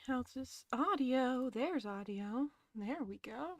How's this audio? There's audio. There we go.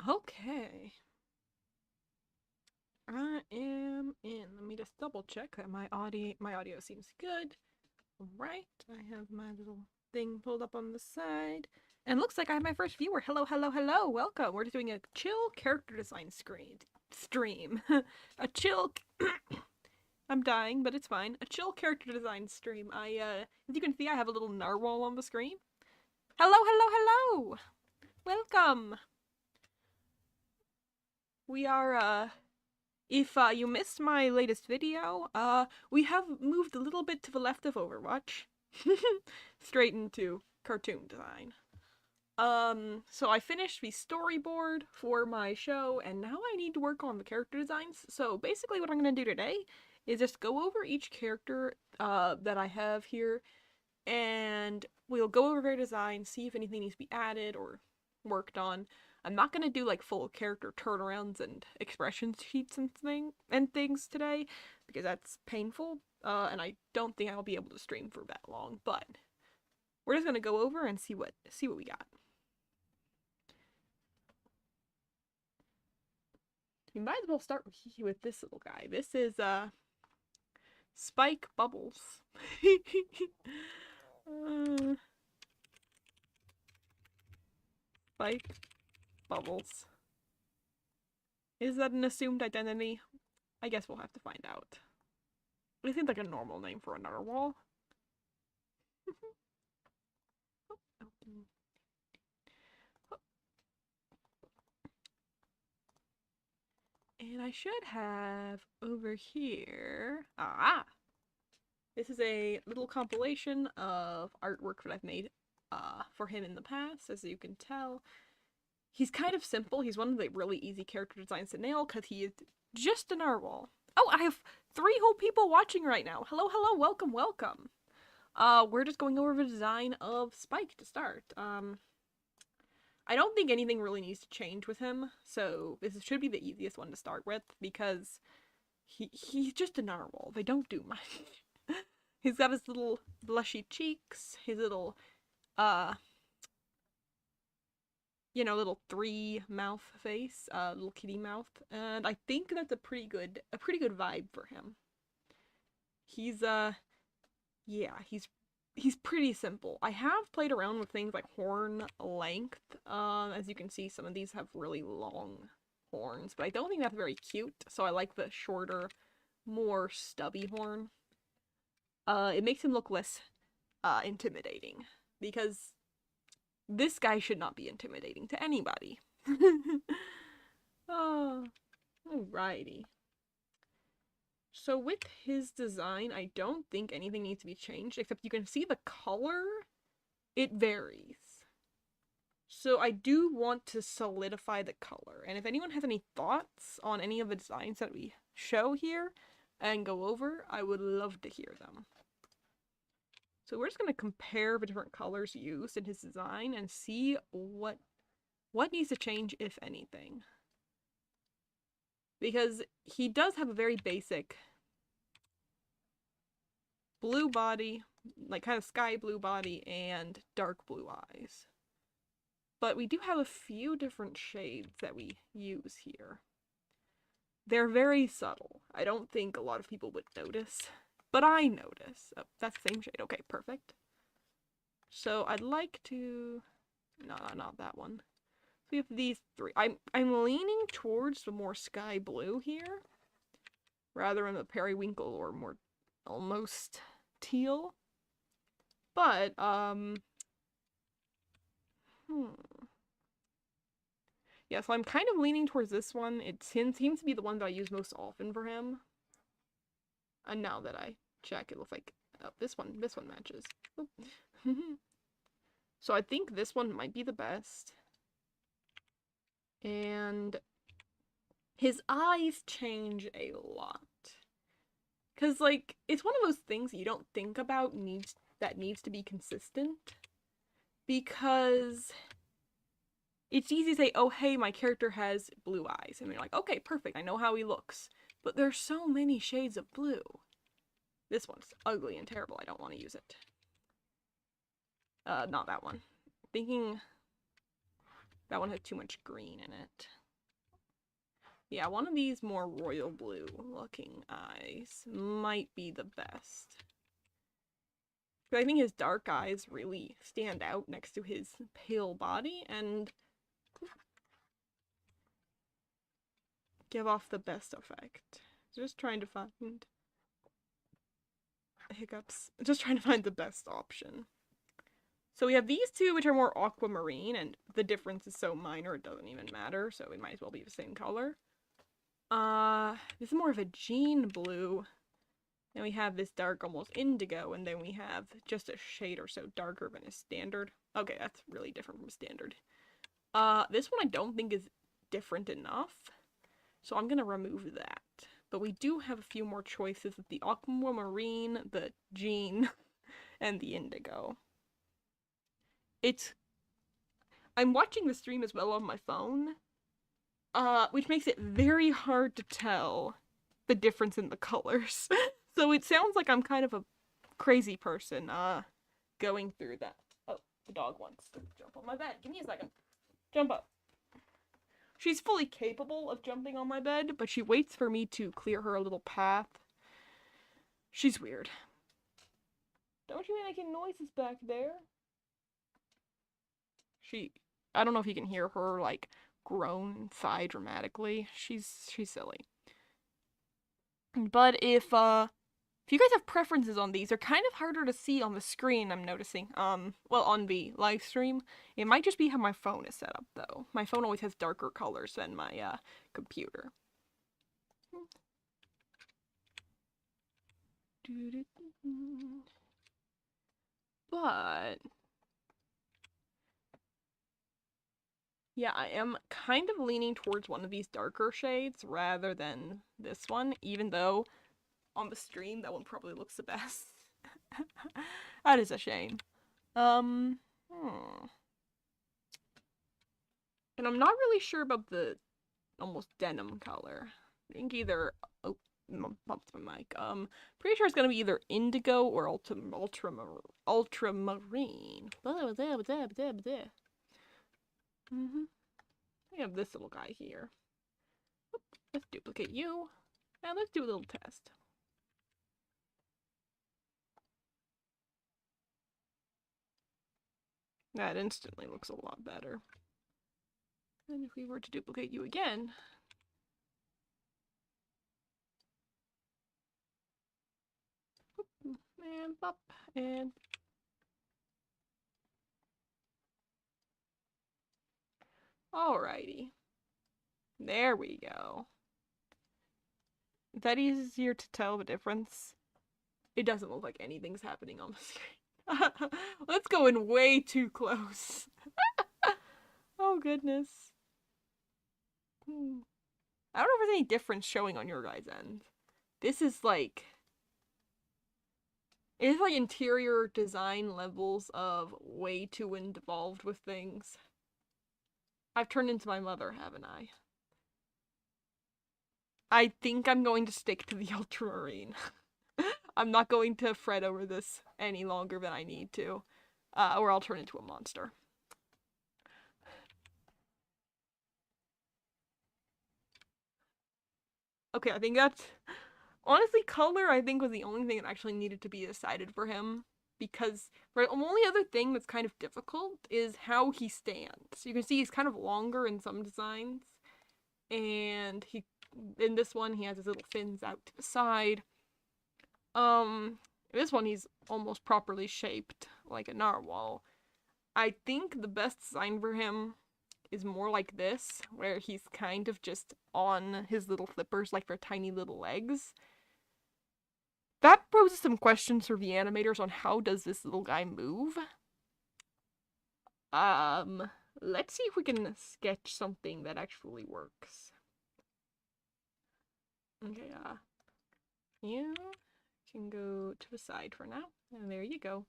Okay. I am in. Let me just double check that my audio seems good. Right. I have my little thing pulled up on the side. And looks like I have my first viewer. Hello, hello, hello. Welcome. We're just doing a chill character design stream. A chill I'm dying, but it's fine. A chill character design stream. As you can see, I have a little narwhal on the screen. Hello, hello, hello! Welcome! We are, if you missed my latest video, we have moved a little bit to the left of Overwatch. Straight into cartoon design. So I finished the storyboard for my show, and now I need to work on the character designs. So basically what I'm gonna do today is just go over each character, that I have here, and we'll go over their design, see if anything needs to be added or worked on. I'm not gonna do like full character turnarounds and expression sheets and things today, because that's painful, and I don't think I'll be able to stream for that long, but we're just gonna go over and see what we got. We might as well start with this little guy. This is Spike Bubbles. Spike Bubbles. Is that an assumed identity? I guess we'll have to find out. It seems like a normal name for a narwhal. And I should have over here. This is a little compilation of artwork that I've made for him in the past. As you can tell, he's kind of simple. He's one of the really easy character designs to nail because he is just a narwhal. Oh, I have 3 whole people watching right now. Hello, hello, welcome, welcome. We're just going over the design of Spike to start. I don't think anything really needs to change with him, so this should be the easiest one to start with because he's just a narwhal. They don't do much. He's got his little blushy cheeks, his little little 3 mouth face, little kitty mouth, and I think that's a pretty good vibe for him. He's yeah, he's pretty simple. I have played around with things like horn length. As you can see, some of these have really long horns, but I don't think that's very cute, so I like the shorter, more stubby horn. It makes him look less intimidating, because this guy should not be intimidating to anybody. Oh, alrighty. So with his design, I don't think anything needs to be changed, except you can see the color, it varies. So I do want to solidify the color, and if anyone has any thoughts on any of the designs that we show here and go over, I would love to hear them. So we're just going to compare the different colors used in his design and see what needs to change, if anything. Because he does have a very basic blue body, like kind of sky blue body, and dark blue eyes. But we do have a few different shades that we use here. They're very subtle. I don't think a lot of people would notice, but I notice. Oh, that's the same shade. Okay, perfect. So I'd like to... No, not that one. So we have these three. I'm leaning towards the more sky blue here, rather than the periwinkle or more almost teal. But, yeah, so I'm kind of leaning towards this one. It seems to be the one that I use most often for him. And now that I check, it looks like, oh, this one matches. So I think this one might be the best. And his eyes change a lot. Because, like, it's one of those things you don't think about needs to be consistent. Because it's easy to say, oh, hey, my character has blue eyes. And you're like, okay, perfect, I know how he looks. But there's so many shades of blue. This one's ugly and terrible, I don't want to use it. Not that one. Thinking that one has too much green in it. Yeah, one of these more royal blue looking eyes might be the best. But I think his dark eyes really stand out next to his pale body and give off the best effect. Just trying to find hiccups. Just trying to find the best option. So we have these two, which are more aquamarine, and the difference is so minor it doesn't even matter, so it might as well be the same color. This is more of a jean blue. Then we have this dark, almost indigo, and then we have just a shade or so darker than a standard. Okay, that's really different from standard. This one I don't think is different enough, so I'm gonna remove that. But we do have a few more choices of the aquamarine, the jean, and the indigo. I'm watching the stream as well on my phone, which makes it very hard to tell the difference in the colors. So it sounds like I'm kind of a crazy person, going through that. Oh, the dog wants to jump on my bed. Give me a second. Jump up. She's fully capable of jumping on my bed, but she waits for me to clear her a little path. She's weird. Don't you be making noises back there? I don't know if you can hear her, like, groan and sigh dramatically. She's silly. But if you guys have preferences on these, they're kind of harder to see on the screen, I'm noticing. Well, on the live stream. It might just be how my phone is set up, though. My phone always has darker colors than my, computer. But yeah, I am kind of leaning towards one of these darker shades rather than this one, even though on the stream that one probably looks the best. That is a shame. And I'm not really sure about the almost denim color. I think either, oh, bumped my mic. Pretty sure it's gonna be either indigo or ultramarine. We have this little guy here. Let's duplicate you, and let's do a little test. That instantly looks a lot better. And if we were to duplicate you again, and pop, and alrighty. There we go. Is that easier to tell the difference? It doesn't look like anything's happening on the screen. Let's go in way too close. Oh goodness. I don't know if there's any difference showing on your guys' end. This is like... It's like interior design levels of way too involved with things. I've turned into my mother, haven't I? I think I'm going to stick to the ultramarine. I'm not going to fret over this any longer than I need to, or I'll turn into a monster. Okay, I think that's... Honestly, color, I think, was the only thing that actually needed to be decided for him. Because the only other thing that's kind of difficult is how he stands. You can see he's kind of longer in some designs. And in this one, he has his little fins out to the side. In this one, he's almost properly shaped, like a narwhal. I think the best design for him is more like this, where he's kind of just on his little flippers, like for tiny little legs. That poses some questions for the animators on how does this little guy move. Let's see if we can sketch something that actually works. Okay, you can go to the side for now, and there you go.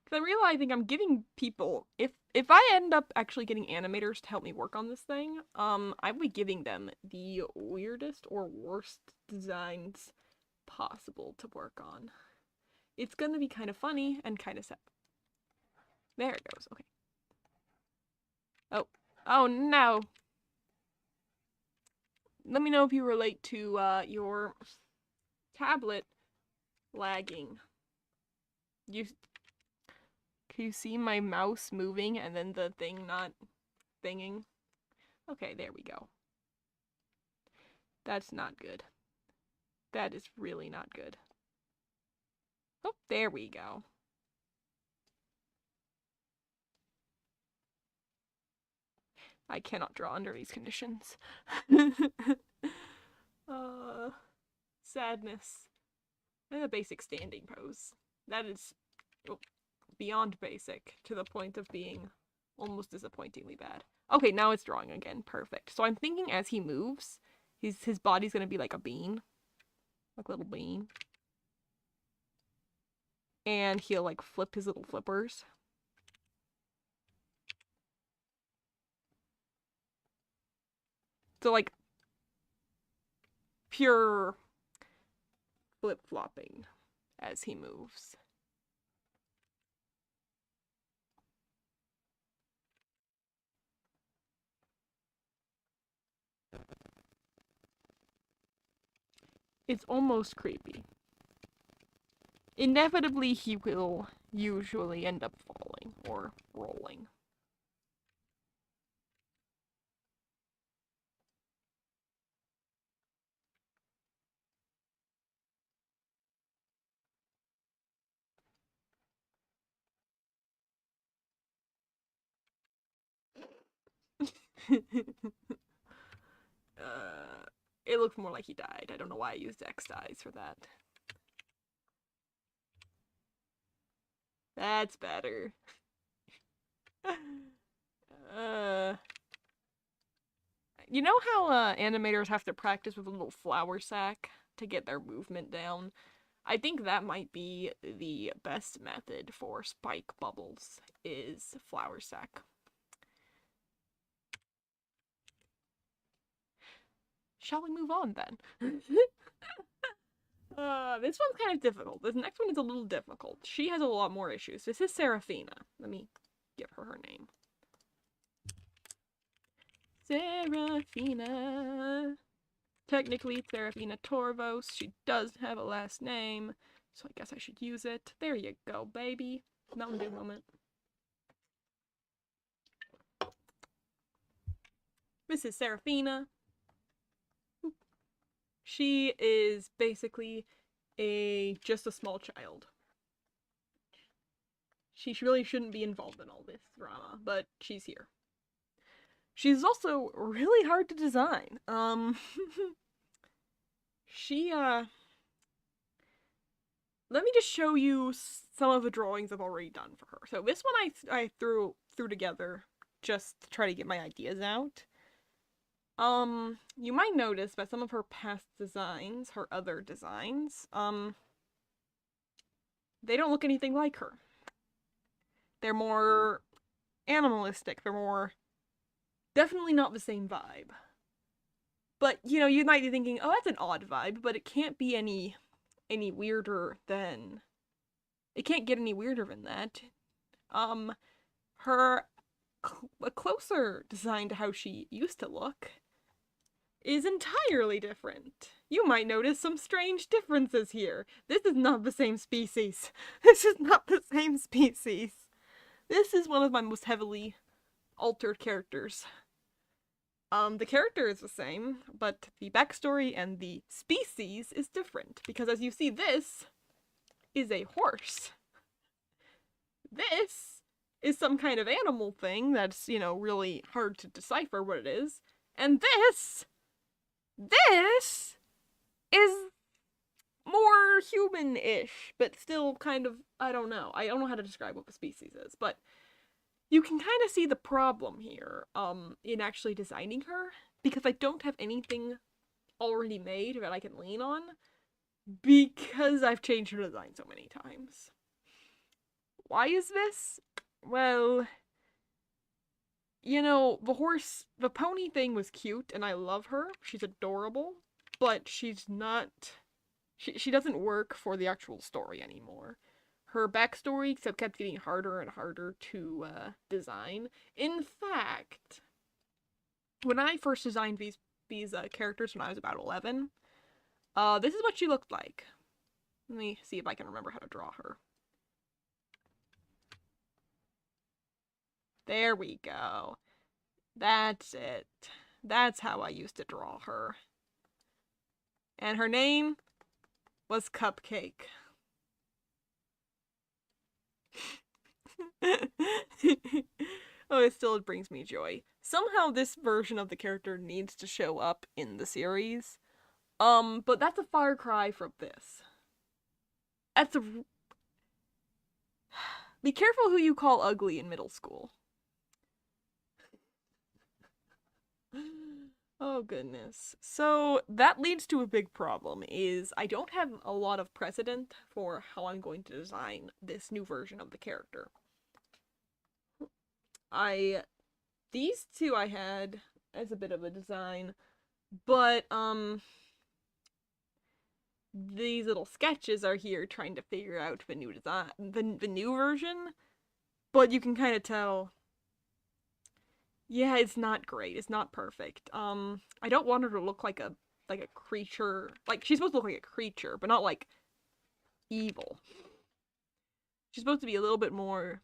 Because I'm realizing I'm giving people, if I end up actually getting animators to help me work on this thing, I'll be giving them the weirdest or worst designs possible to work on. It's gonna be kind of funny and kind of sad. There it goes, okay. Oh no! Let me know if you relate to, your tablet lagging. Can you see my mouse moving and then the thing not thinging? Okay, there we go. That's not good. That is really not good. Oh, there we go. I cannot draw under these conditions. Sadness. And a basic standing pose. That is beyond basic, to the point of being almost disappointingly bad. Okay, now it's drawing again. Perfect. So I'm thinking as he moves, his body's gonna be like a bean. Like a little bean. And he'll like flip his little flippers. So like pure flip-flopping as he moves. It's almost creepy. Inevitably, he will usually end up falling or rolling. It looks more like he died. I don't know why I used X-Dyes for that. That's better. You know how animators have to practice with a little flour sack to get their movement down? I think that might be the best method for spike bubbles, is flour sack. Shall we move on then? This one's kind of difficult. This next one is a little difficult. She has a lot more issues. This is Seraphina. Let me give her name. Seraphina. Technically, it's Seraphina Torvos. She does have a last name, so I guess I should use it. There you go, baby. Mountain Dew moment. This is Seraphina. She is basically just a small child. She really shouldn't be involved in all this drama, but she's here. She's also really hard to design. Let me just show you some of the drawings I've already done for her. So this one I threw together just to try to get my ideas out. You might notice that some of her past designs, her other designs, they don't look anything like her. They're more animalistic. They're more... definitely not the same vibe. But, you know, you might be thinking, oh, that's an odd vibe, but it can't be any weirder than... It can't get any weirder than that. Her a closer design to how she used to look is entirely different. You might notice some strange differences here. This is not the same species. This is not the same species. This is one of my most heavily altered characters. The character is the same, but the backstory and the species is different. Because as you see, this is a horse. This is some kind of animal thing that's, you know, really hard to decipher what it is. And this is more human-ish, but still kind of, I don't know how to describe what the species is, but you can kind of see the problem here, in actually designing her, because I don't have anything already made that I can lean on, because I've changed her design so many times. Why is this? Well, you know, the pony thing was cute, and I love her. She's adorable, but she's not, she doesn't work for the actual story anymore. Her backstory kept getting harder and harder to design. In fact, when I first designed these characters when I was about 11, this is what she looked like. Let me see if I can remember how to draw her. There we go. That's it. That's how I used to draw her. And her name was Cupcake. Oh, it still brings me joy. Somehow this version of the character needs to show up in the series. But that's a far cry from this. That's a... Be careful who you call ugly in middle school. Oh goodness. So that leads to a big problem, is I don't have a lot of precedent for how I'm going to design this new version of the character. These two I had as a bit of a design, but these little sketches are here trying to figure out the new design, the new version, but you can kind of tell, yeah, it's not great. It's not perfect. I don't want her to look like a creature. Like, she's supposed to look like a creature, but not like evil. She's supposed to be a little bit more...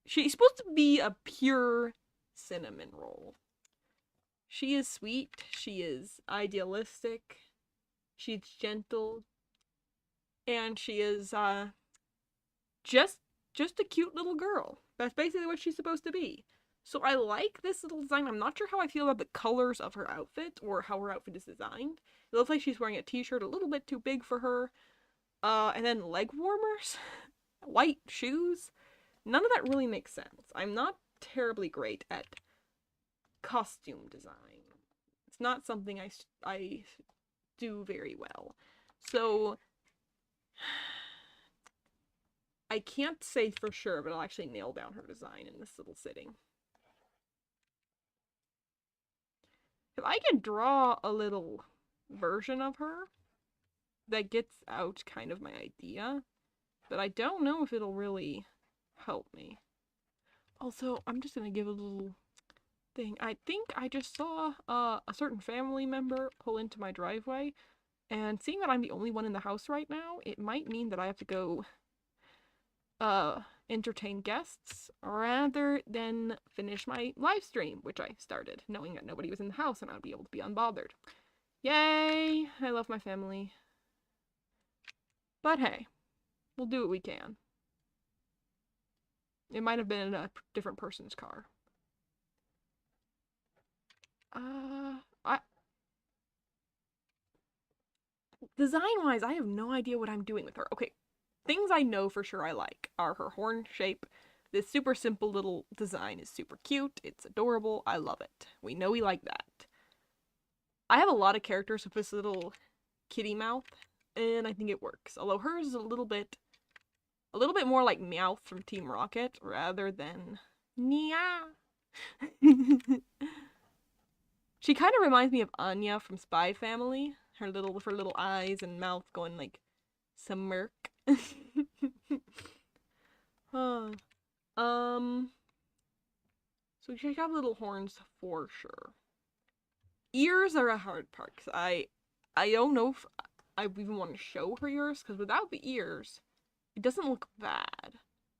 She's supposed to be a pure cinnamon roll. She is sweet. She is idealistic. She's gentle. And she is, just a cute little girl. That's basically what she's supposed to be. So I like this little design. I'm not sure how I feel about the colors of her outfit, or how her outfit is designed. It looks like she's wearing a t-shirt a little bit too big for her. And then leg warmers? White shoes? None of that really makes sense. I'm not terribly great at costume design. It's not something I do very well. So I can't say for sure, but I'll actually nail down her design in this little sitting. If I can draw a little version of her that gets out kind of my idea, but I don't know if it'll really help me. Also, I'm just gonna give a little thing. I think I just saw a certain family member pull into my driveway, and seeing that I'm the only one in the house right now, it might mean that I have to go entertain guests rather than finish my live stream, which I started knowing that nobody was in the house and I would be able to be unbothered. Yay! I love my family. But hey, we'll do what we can. It might have been a different person's car. Design-wise, I have no idea what I'm doing with her. Okay, things I know for sure I like are her horn shape. This super simple little design is super cute. It's adorable. I love it. We know we like that. I have a lot of characters with this little kitty mouth, and I think it works. Although hers is a little bit more like Meowth from Team Rocket rather than Nya. She kind of reminds me of Anya from Spy Family. With her little eyes and mouth going like smirk. Huh. So she got little horns for sure. Ears are a hard part, cause I don't know if I even want to show her ears, because without the ears, it doesn't look bad.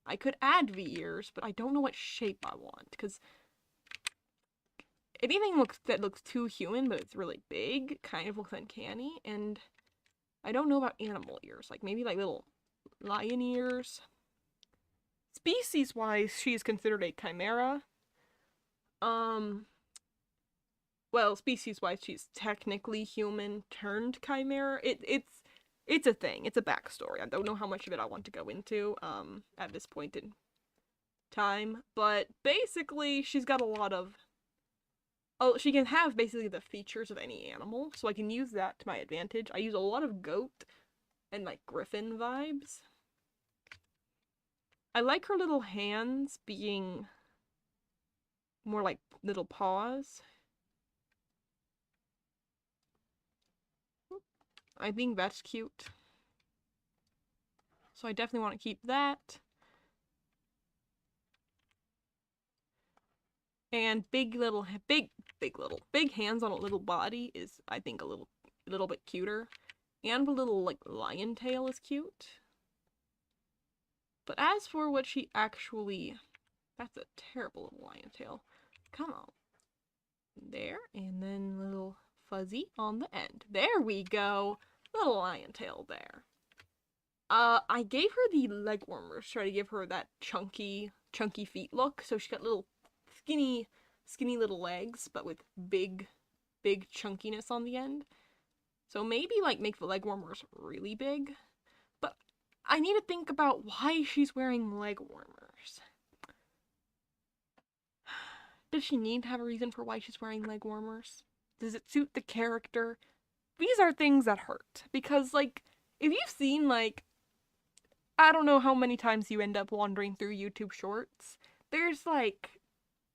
I could add the ears, but I don't know what shape I want, because anything that looks too human, but it's really big, kind of looks uncanny, and I don't know about animal ears, like maybe like little lion ears. Species-wise, she is considered a chimera. Well, species-wise, she's technically human turned chimera. It's a thing. It's a backstory. I don't know how much of it I want to go into at this point in time, but basically she's got a lot of she can have basically the features of any animal, so I can use that to my advantage. I use a lot of goat and like griffin vibes. I like her little hands being more like little paws. I think that's cute. So I definitely want to keep that. And big hands on a little body is, I think, a little bit cuter. And the little like lion tail is cute. But as for what she actually, that's a terrible little lion tail. Come on. There, and then little fuzzy on the end. There we go. Little lion tail there. I gave her the leg warmers, try to give her that chunky feet look. So she got little skinny little legs, but with big chunkiness on the end. So maybe like make the leg warmers really big. But I need to think about why she's wearing leg warmers. Does she need to have a reason for why she's wearing leg warmers? Does it suit the character? These are things that hurt. Because, like, if you've seen, like, I don't know how many times you end up wandering through YouTube shorts, there's, like,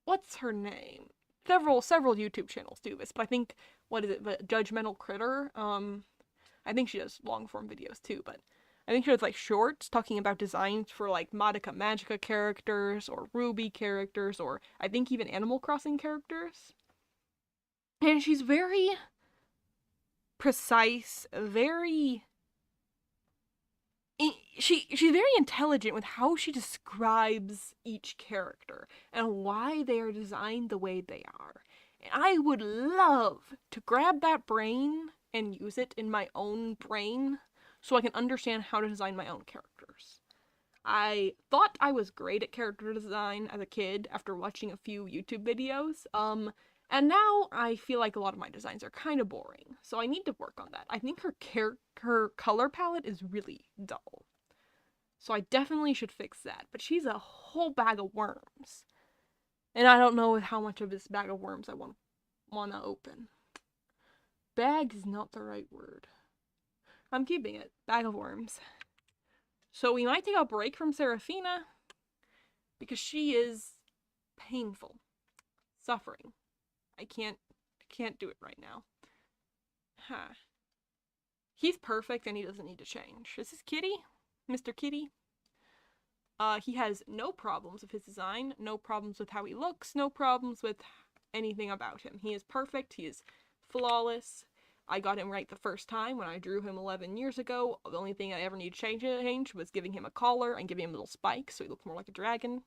what's her name? Several YouTube channels do this, but I think, what is it, the Judgmental Critter? I think she does long-form videos, too, but I think she does, like, shorts talking about designs for, like, Madoka Magica characters, or Ruby characters, or I think even Animal Crossing characters. And she's very precise, she's very intelligent with how she describes each character and why they are designed the way they are. And I would love to grab that brain and use it in my own brain so I can understand how to design my own characters. I thought I was great at character design as a kid after watching a few YouTube videos, and now I feel like a lot of my designs are kind of boring, so I need to work on that. I think her color palette is really dull, so I definitely should fix that, but she's a whole bag of worms, and I don't know how much of this bag of worms I want to open. Bag is not the right word. I'm keeping it. Bag of worms. So we might take a break from Seraphina, because she is painful. Suffering. I can't do it right now. Huh. He's perfect and he doesn't need to change. Is this Kitty? Mr. Kitty? He has no problems with his design, no problems with how he looks, no problems with anything about him. He is perfect, he is flawless. I got him right the first time when I drew him 11 years ago. The only thing I ever needed to change was giving him a collar and giving him little spikes so he looked more like a dragon.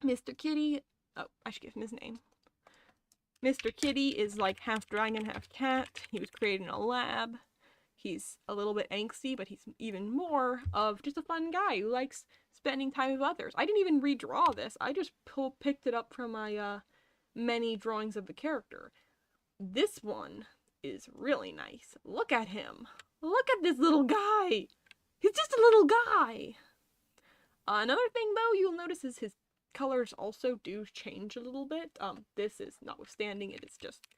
Mr. Kitty, oh, I should give him his name. Mr. Kitty is like half dragon, half cat. He was created in a lab. He's a little bit angsty, but he's even more of just a fun guy who likes spending time with others. I didn't even redraw this. I just picked it up from my many drawings of the character. This one is really nice. Look at him. Look at this little guy. He's just a little guy. Another thing, though, you'll notice is his colors also do change a little bit. This is notwithstanding, it is just,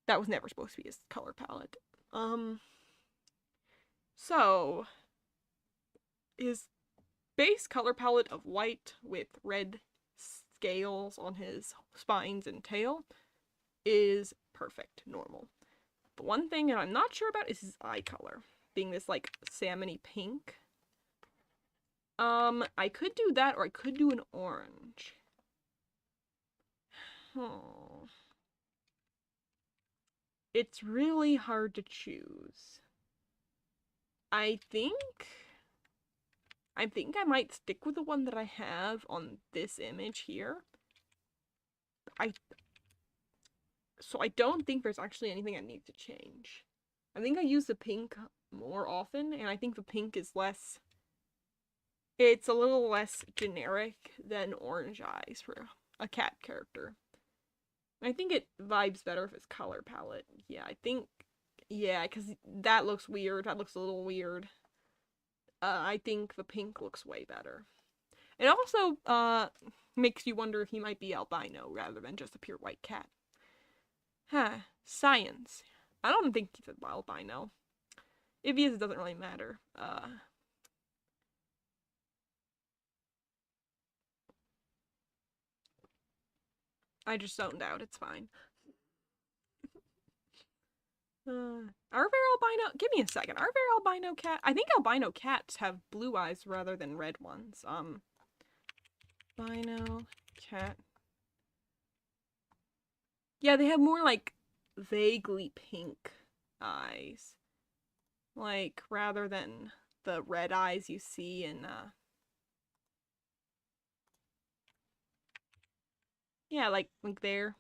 that was never supposed to be his color palette. So, his base color palette of white with red scales on his spines and tail is perfect, normal. But one thing that I'm not sure about is his eye color, being this like salmony pink. I could do that, or I could do an orange. Oh. It's really hard to choose. I think I might stick with the one that I have on this image here. So I don't think there's actually anything I need to change. I think I use the pink more often, and I think the pink is less... It's a little less generic than orange eyes for a cat character. I think it vibes better with its color palette. Yeah, I think... Yeah, because that looks weird. That looks a little weird. I think the pink looks way better. It also, makes you wonder if he might be albino rather than just a pure white cat. Huh. Science. I don't think he's albino. If he is, it doesn't really matter. I just zoned out. It's fine. Are there albino? Give me a second. Are there albino cat? I think albino cats have blue eyes rather than red ones. Albino cat. Yeah, they have more like vaguely pink eyes. Like, rather than the red eyes you see in, yeah, like there.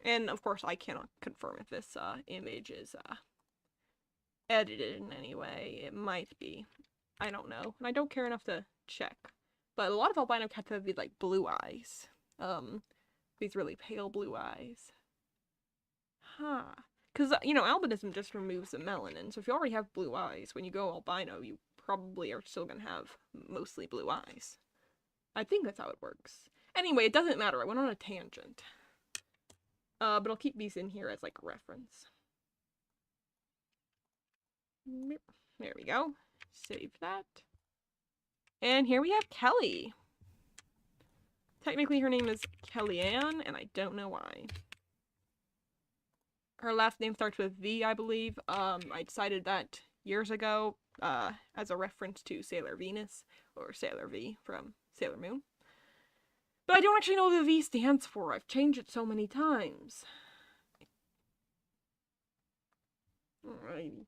And of course, I cannot confirm if this image is edited in any way. It might be. I don't know. And I don't care enough to check. But a lot of albino cats have these like blue eyes. These really pale blue eyes. Huh. Because, you know, albinism just removes the melanin. So if you already have blue eyes, when you go albino, you probably are still gonna have mostly blue eyes. I think that's how it works. Anyway, it doesn't matter. I went on a tangent. But I'll keep these in here as like a reference. There we go. Save that. And here we have Kelly. Technically her name is Kellyanne, and I don't know why. Her last name starts with V, I believe. I decided that years ago, as a reference to Sailor Venus, or Sailor V from Sailor Moon. But I don't actually know what the V stands for. I've changed it so many times. Alrighty.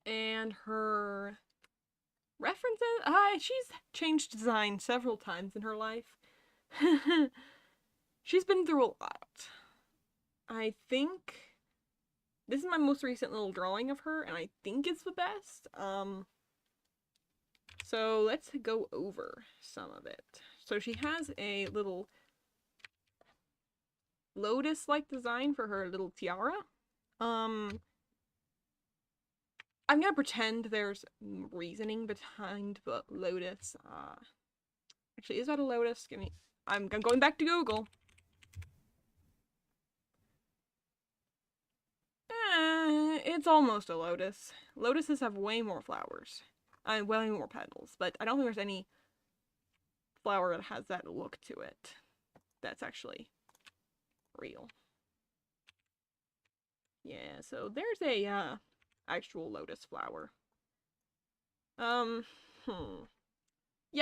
And her references? She's changed design several times in her life. She's been through a lot. I think this is my most recent little drawing of her, and I think it's the best. So let's go over some of it. So she has a little lotus-like design for her little tiara. I'm gonna pretend there's reasoning behind the lotus. Actually, is that a lotus? I'm going back to Google. It's almost a lotus. Lotuses have way more flowers. Way more petals, but I don't think there's any flower that has that look to it. That's actually real. Yeah, so there's a, actual lotus flower. Yeah,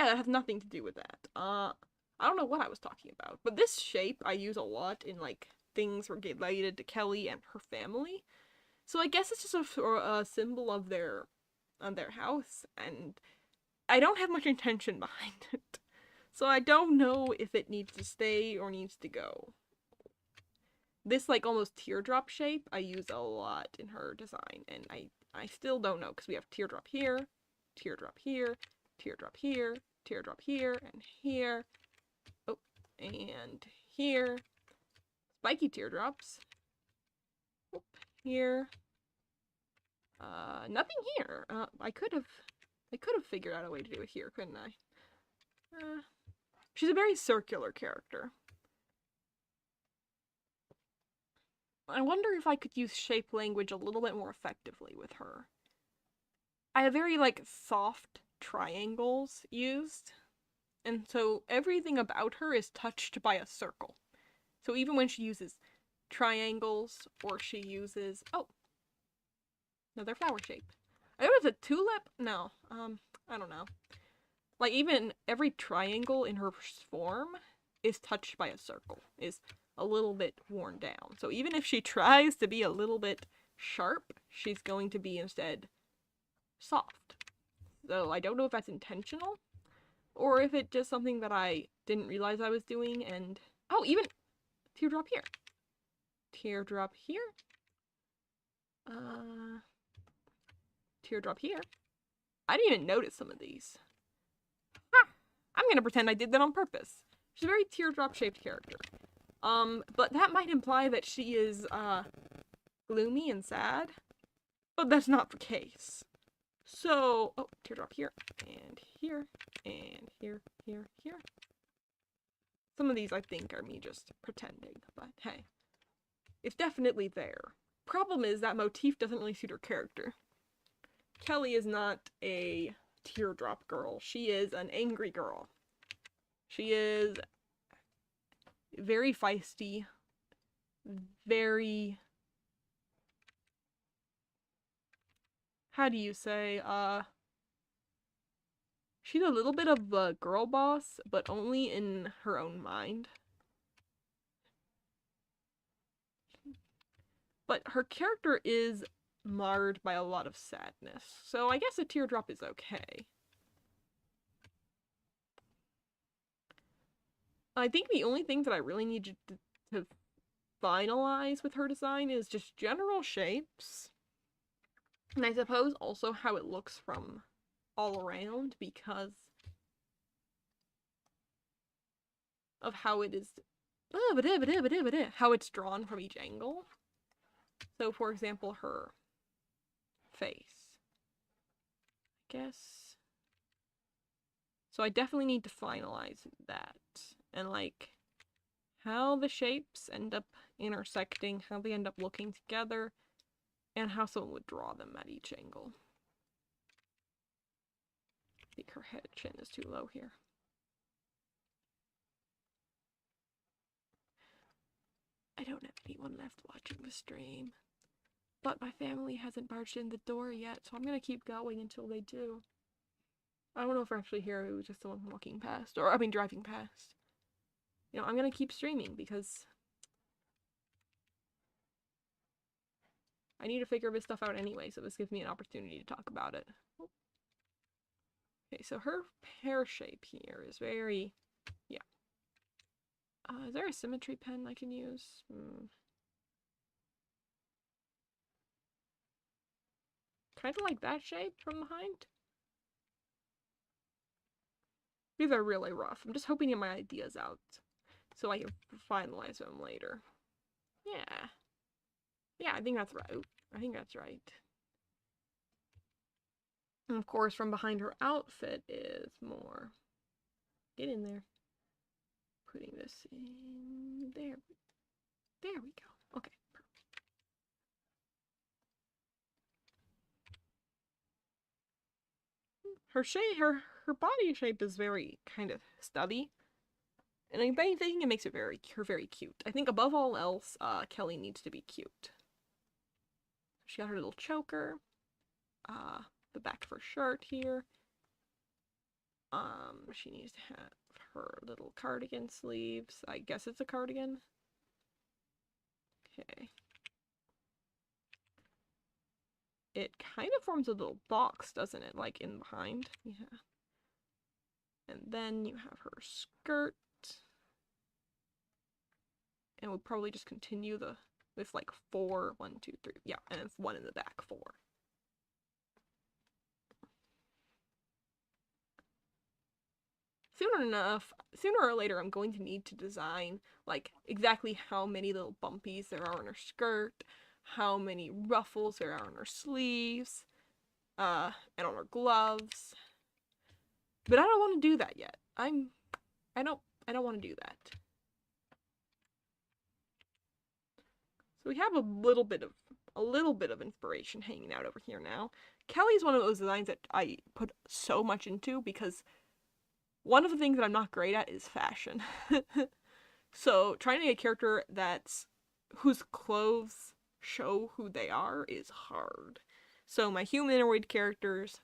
that has nothing to do with that. I don't know what I was talking about, but this shape I use a lot in, like, things related to Kelly and her family. So I guess it's just a symbol of their house, and I don't have much intention behind it. So I don't know if it needs to stay or needs to go. This, like, almost teardrop shape I use a lot in her design, and I still don't know, because we have teardrop here, teardrop here, teardrop here, teardrop here, and here. Oh, and here. Spiky teardrops. Oh, here. Nothing here. I could have figured out a way to do it here, couldn't I? She's a very circular character. I wonder if I could use shape language a little bit more effectively with her. I have very, like, soft triangles used, and so everything about her is touched by a circle. So even when she uses triangles, or she uses, oh, another flower shape. I thought it was a tulip? No, I don't know. Like, even every triangle in her form is touched by a circle, is a little bit worn down. So even if she tries to be a little bit sharp, she's going to be instead soft. So I don't know if that's intentional, or if it's just something that I didn't realize I was doing, and... oh, even teardrop here. Teardrop here. Teardrop here. I didn't even notice some of these. Ha! I'm gonna pretend I did that on purpose. She's a very teardrop-shaped character. But that might imply that she is, gloomy and sad. But that's not the case. So, oh, teardrop here, and here, and here, here, here. Some of these I think are me just pretending, but hey. It's definitely there. Problem is that motif doesn't really suit her character. Kelly is not a teardrop girl. She is an angry girl. She is very feisty, very... how do you say, she's a little bit of a girl boss, but only in her own mind. But her character is marred by a lot of sadness, so I guess a teardrop is okay. I think the only thing that I really need to finalize with her design is just general shapes. And I suppose also how it looks from all around, because of how it is, how it's drawn from each angle. So, for example, her face, I guess. So I definitely need to finalize that. And, like, how the shapes end up intersecting, how they end up looking together, and how someone would draw them at each angle. I think her head chin is too low here. I don't have anyone left watching the stream. But my family hasn't barged in the door yet, so I'm gonna keep going until they do. I don't know if we're actually here, it was just someone walking past, or I mean driving past. You know, I'm gonna keep streaming because I need to figure this stuff out anyway, so this gives me an opportunity to talk about it. Okay, so her pear shape here is very, yeah. Is there a symmetry pen I can use? Kind of like that shape from behind. These are really rough. I'm just hoping to get my ideas out so I can finalize them later. Yeah. Yeah, I think that's right. I think that's right. And of course, from behind her outfit is more. Get in there. Putting this in there. There we go. Okay, perfect. Her shape, her body shape is very kind of stubby. And if anything, it makes it very cute. I think above all else, Kelly needs to be cute. She got her little choker. The back of her shirt here. She needs to have her little cardigan sleeves. I guess it's a cardigan. Okay. It kind of forms a little box, doesn't it? Like in behind. Yeah. And then you have her skirt. And we'll probably just continue with like 4, 1, 2, 3. Yeah, and it's 1 in the back, 4. Sooner or later, I'm going to need to design, like, exactly how many little bumpies there are on her skirt, how many ruffles there are on her sleeves, and on her gloves. But I don't want to do that yet. I don't want to do that. So we have a little bit of inspiration hanging out over here now. Kelly's one of those designs that I put so much into because one of the things that I'm not great at is fashion. So trying to make a character whose clothes show who they are is hard. So my humanoid characters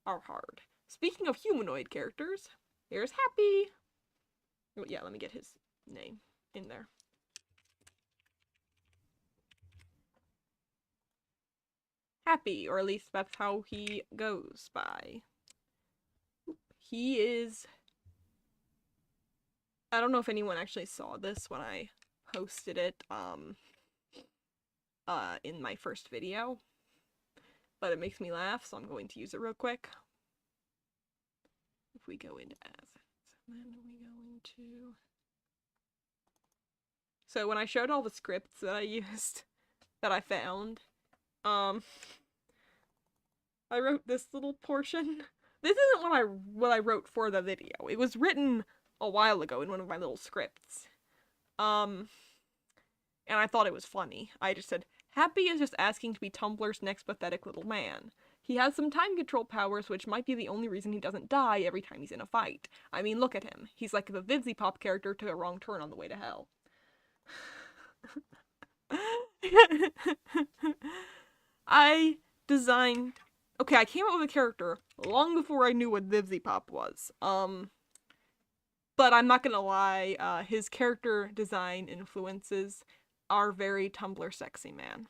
are hard. Speaking of humanoid characters, here's Happy. Oh, yeah, let me get his name in there. Happy, or at least that's how he goes by. He is... I don't know if anyone actually saw this when I posted it in my first video, but it makes me laugh, so I'm going to use it real quick. If we go into assets, and then we go into... So when I showed all the scripts that I used, that I found, I wrote this little portion. This isn't what I wrote for the video. It was written a while ago in one of my little scripts. And I thought it was funny. I just said, Happy is just asking to be Tumblr's next pathetic little man. He has some time control powers, which might be the only reason he doesn't die every time he's in a fight. I mean, look at him. He's like the VivziePop character took a wrong turn on the way to hell. I designed... Okay, I came up with a character long before I knew what VivziePop was. But I'm not gonna lie, his character design influences are very Tumblr sexy man.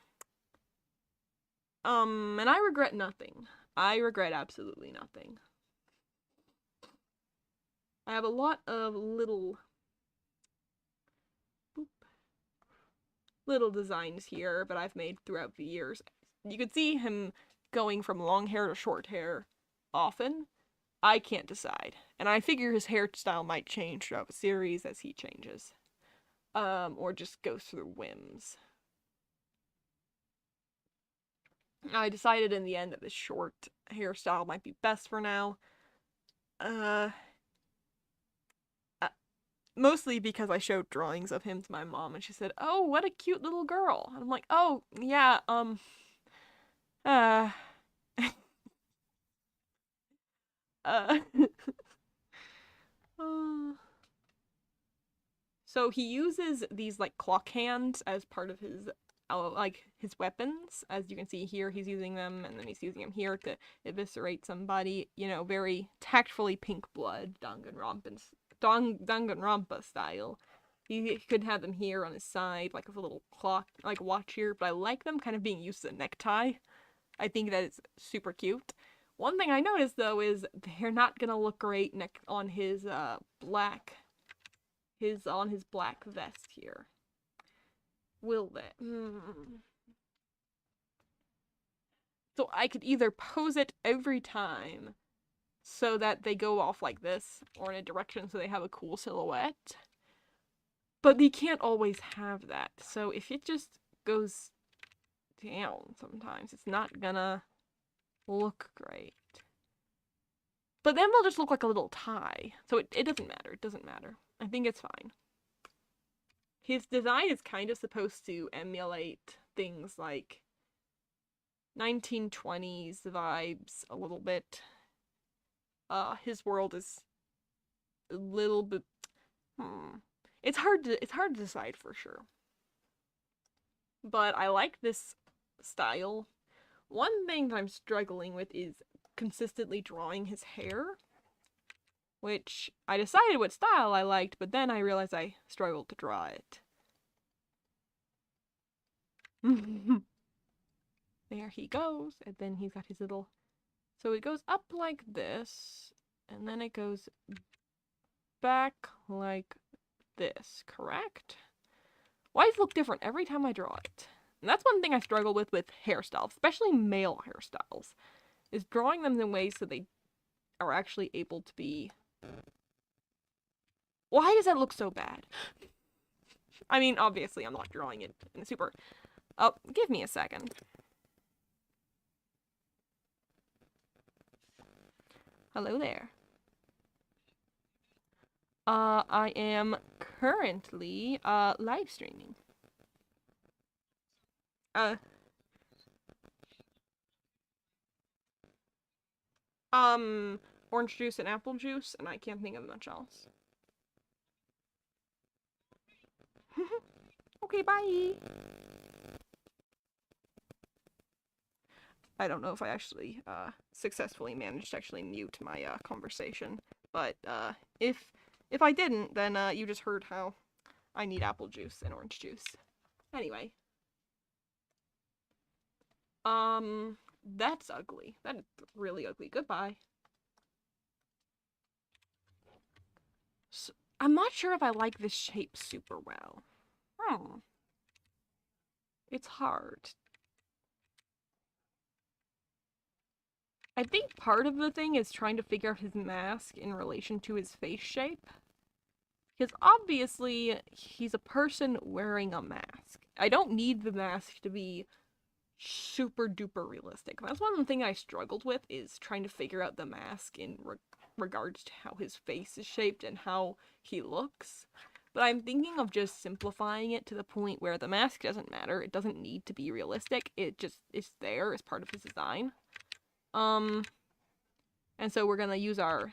And I regret nothing. I regret absolutely nothing. I have a lot of little designs here that I've made throughout the years. You could see him going from long hair to short hair often. I can't decide. And I figure his hairstyle might change throughout the series as he changes. Or just goes through whims. I decided in the end that this short hairstyle might be best for now. Mostly because I showed drawings of him to my mom and she said, "Oh, what a cute little girl." And I'm like, "Oh, yeah, So he uses these like clock hands as part of his his weapons. As you can see here, he's using them, and then he's using them here to eviscerate somebody. You know, very tactfully pink blood, Danganronpa style. You could have them here on his side, like with a little clock, like watch here, but I like them kind of being used as a necktie. I think that is super cute. One thing I noticed though is they're not gonna look great on his black vest here. Will they? So I could either pose it every time so that they go off like this, or in a direction so they have a cool silhouette. But you can't always have that. So if it just goes down sometimes, it's not gonna look great. But then they'll just look like a little tie. So it doesn't matter. It doesn't matter. I think it's fine. His design is kind of supposed to emulate things like 1920s vibes a little bit. His world is a little bit... It's hard to decide for sure. But I like this style. One thing that I'm struggling with is consistently drawing his hair, which I decided what style I liked, but then I realized I struggled to draw it. There he goes, and then he's got his little... So it goes up like this, and then it goes back like this, correct? Why does it look different every time I draw it? And that's one thing I struggle with hairstyles, especially male hairstyles, is drawing them in ways so they are actually able to be... Why does that look so bad? I mean, obviously I'm not drawing it in a super... Oh, give me a second. Hello there. I am currently, live streaming. orange juice and apple juice, and I can't think of much else. Okay, bye! I don't know if I actually successfully managed to actually mute my conversation, but if I didn't, then you just heard how I need apple juice and orange juice. Anyway. That's ugly. That is really ugly. Goodbye. So, I'm not sure if I like this shape super well. It's hard. I think part of the thing is trying to figure out his mask in relation to his face shape. Because obviously, he's a person wearing a mask. I don't need the mask to be super duper realistic. That's one thing I struggled with, is trying to figure out the mask in regards to how his face is shaped and how he looks. But I'm thinking of just simplifying it to the point where the mask doesn't matter. It doesn't need to be realistic. It just is there as part of his design. And so we're gonna use our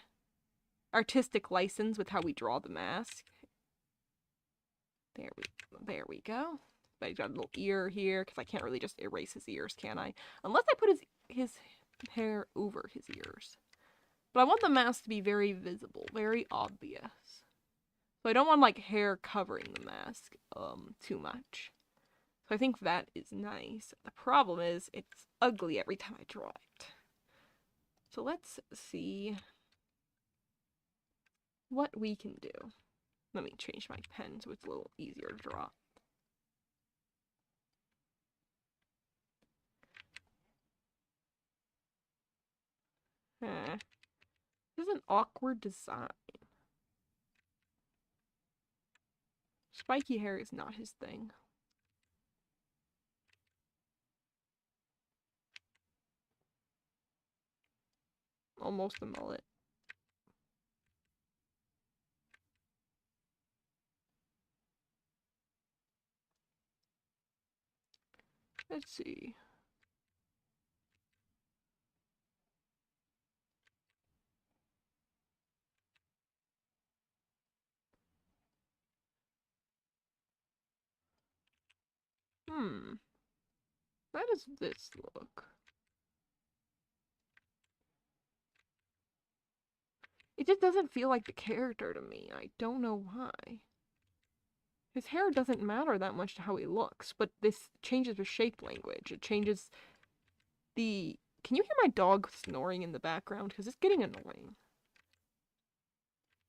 artistic license with how we draw the mask. There we go. But he's got a little ear here, because I can't really just erase his ears, can I? Unless I put his hair over his ears. But I want the mask to be very visible, very obvious. So I don't want, like, hair covering the mask too much. So I think that is nice. The problem is, it's ugly every time I draw it. So let's see what we can do. Let me change my pen so it's a little easier to draw. This is an awkward design. Spiky hair is not his thing. Almost a mullet. Let's see. How does this look? It just doesn't feel like the character to me. I don't know why. His hair doesn't matter that much to how he looks, but this changes the shape language. It changes the... Can you hear my dog snoring in the background? Because it's getting annoying.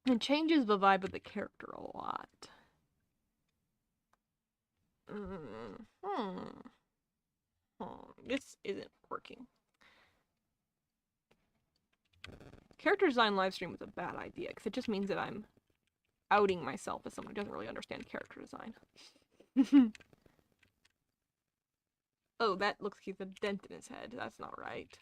It changes the vibe of the character a lot. This isn't working. Character design livestream was a bad idea, because it just means that I'm outing myself as someone who doesn't really understand character design. Oh, that looks like he's a dent in his head. That's not right.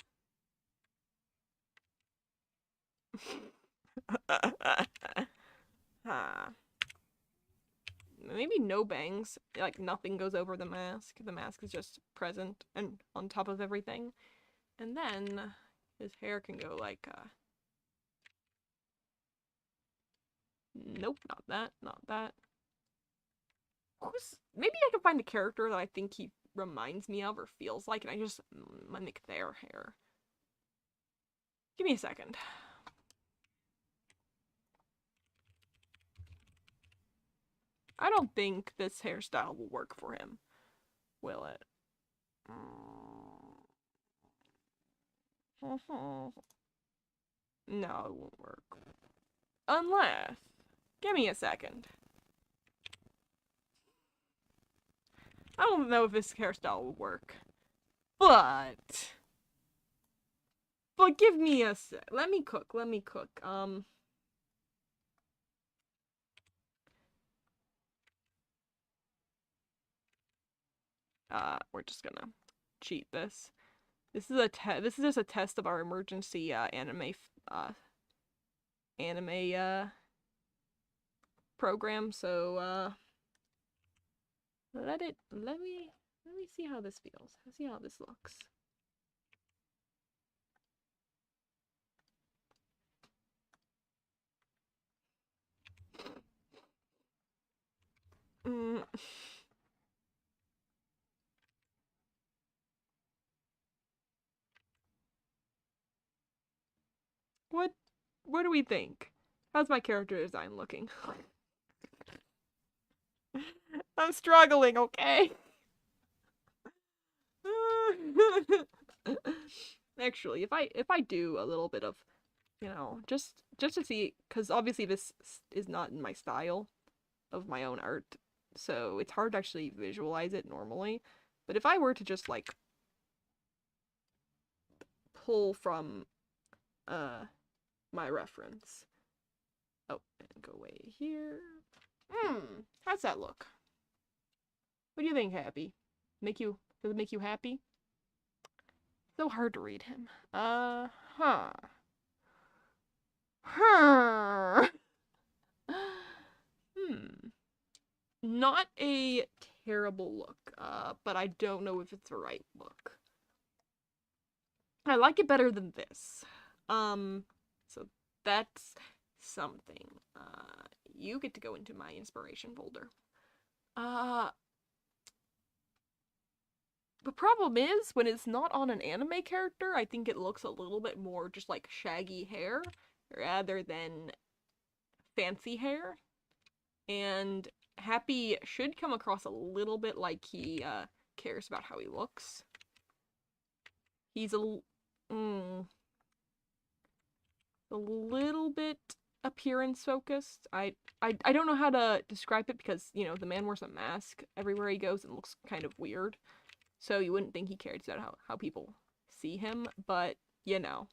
Maybe no bangs. Like, nothing goes over the mask. The mask is just present and on top of everything. And then his hair can go like, nope, not that, not that. Maybe I can find a character that I think he reminds me of or feels like, and I just mimic their hair. Give me a second. I don't think this hairstyle will work for him. Will it? No, it won't work. Unless... Give me a second. I don't know if this hairstyle will work. But give me a sec. Let me cook. We're just gonna cheat this. This is just a test of our emergency anime program. So let me see how this feels. Let's see how this looks. What do we think? How's my character design looking? I'm struggling, okay? Actually, if I do a little bit of, you know, just to see, because obviously this is not in my style of my own art, so it's hard to actually visualize it normally. But if I were to just like pull from my reference, oh, and go away here. How's that look? What do you think, Happy? Does it make you happy? So hard to read him. Huh. Huh. Not a terrible look, but I don't know if it's the right look. I like it better than this. So that's something. You get to go into my inspiration folder. The problem is, when it's not on an anime character, I think it looks a little bit more just like shaggy hair rather than fancy hair. And Happy should come across a little bit like he cares about how he looks. He's a little bit appearance focused. I don't know how to describe it because, you know, the man wears a mask everywhere he goes and looks kind of weird. So you wouldn't think he cares about how people see him, but, you know.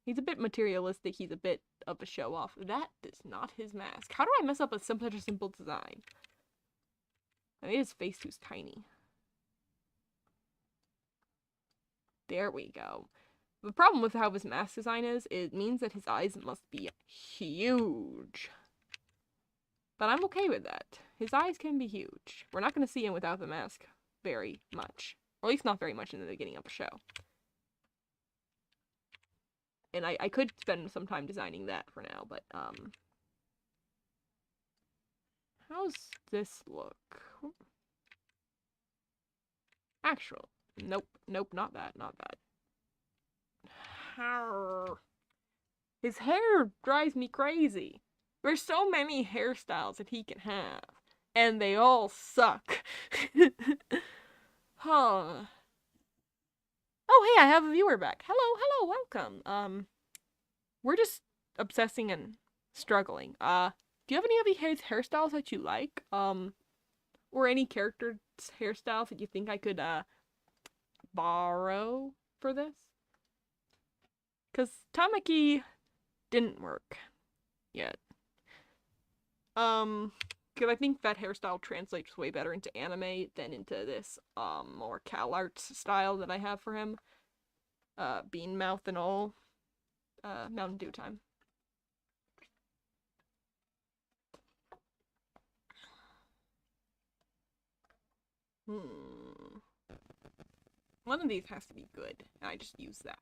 He's a bit materialistic, he's a bit of a show-off. That is not his mask. How do I mess up such a simple design? I made his face too tiny. There we go. The problem with how his mask design is, it means that his eyes must be huge. But I'm okay with that. His eyes can be huge. We're not going to see him without the mask very much. Or at least not very much in the beginning of the show. And I could spend some time designing that for now, but, how's this look? Actual. Nope, not that. His hair drives me crazy. There's so many hairstyles that he can have, and they all suck. Huh. Oh, hey, I have a viewer back. Hello, welcome. We're just obsessing and struggling. Do you have any of these hairstyles that you like? Or any character hairstyles that you think I could, borrow for this? Because Tamaki didn't work yet. Because I think that hairstyle translates way better into anime than into this, more CalArts style that I have for him. Bean mouth and all. Mountain Dew time. One of these has to be good, and I just use that.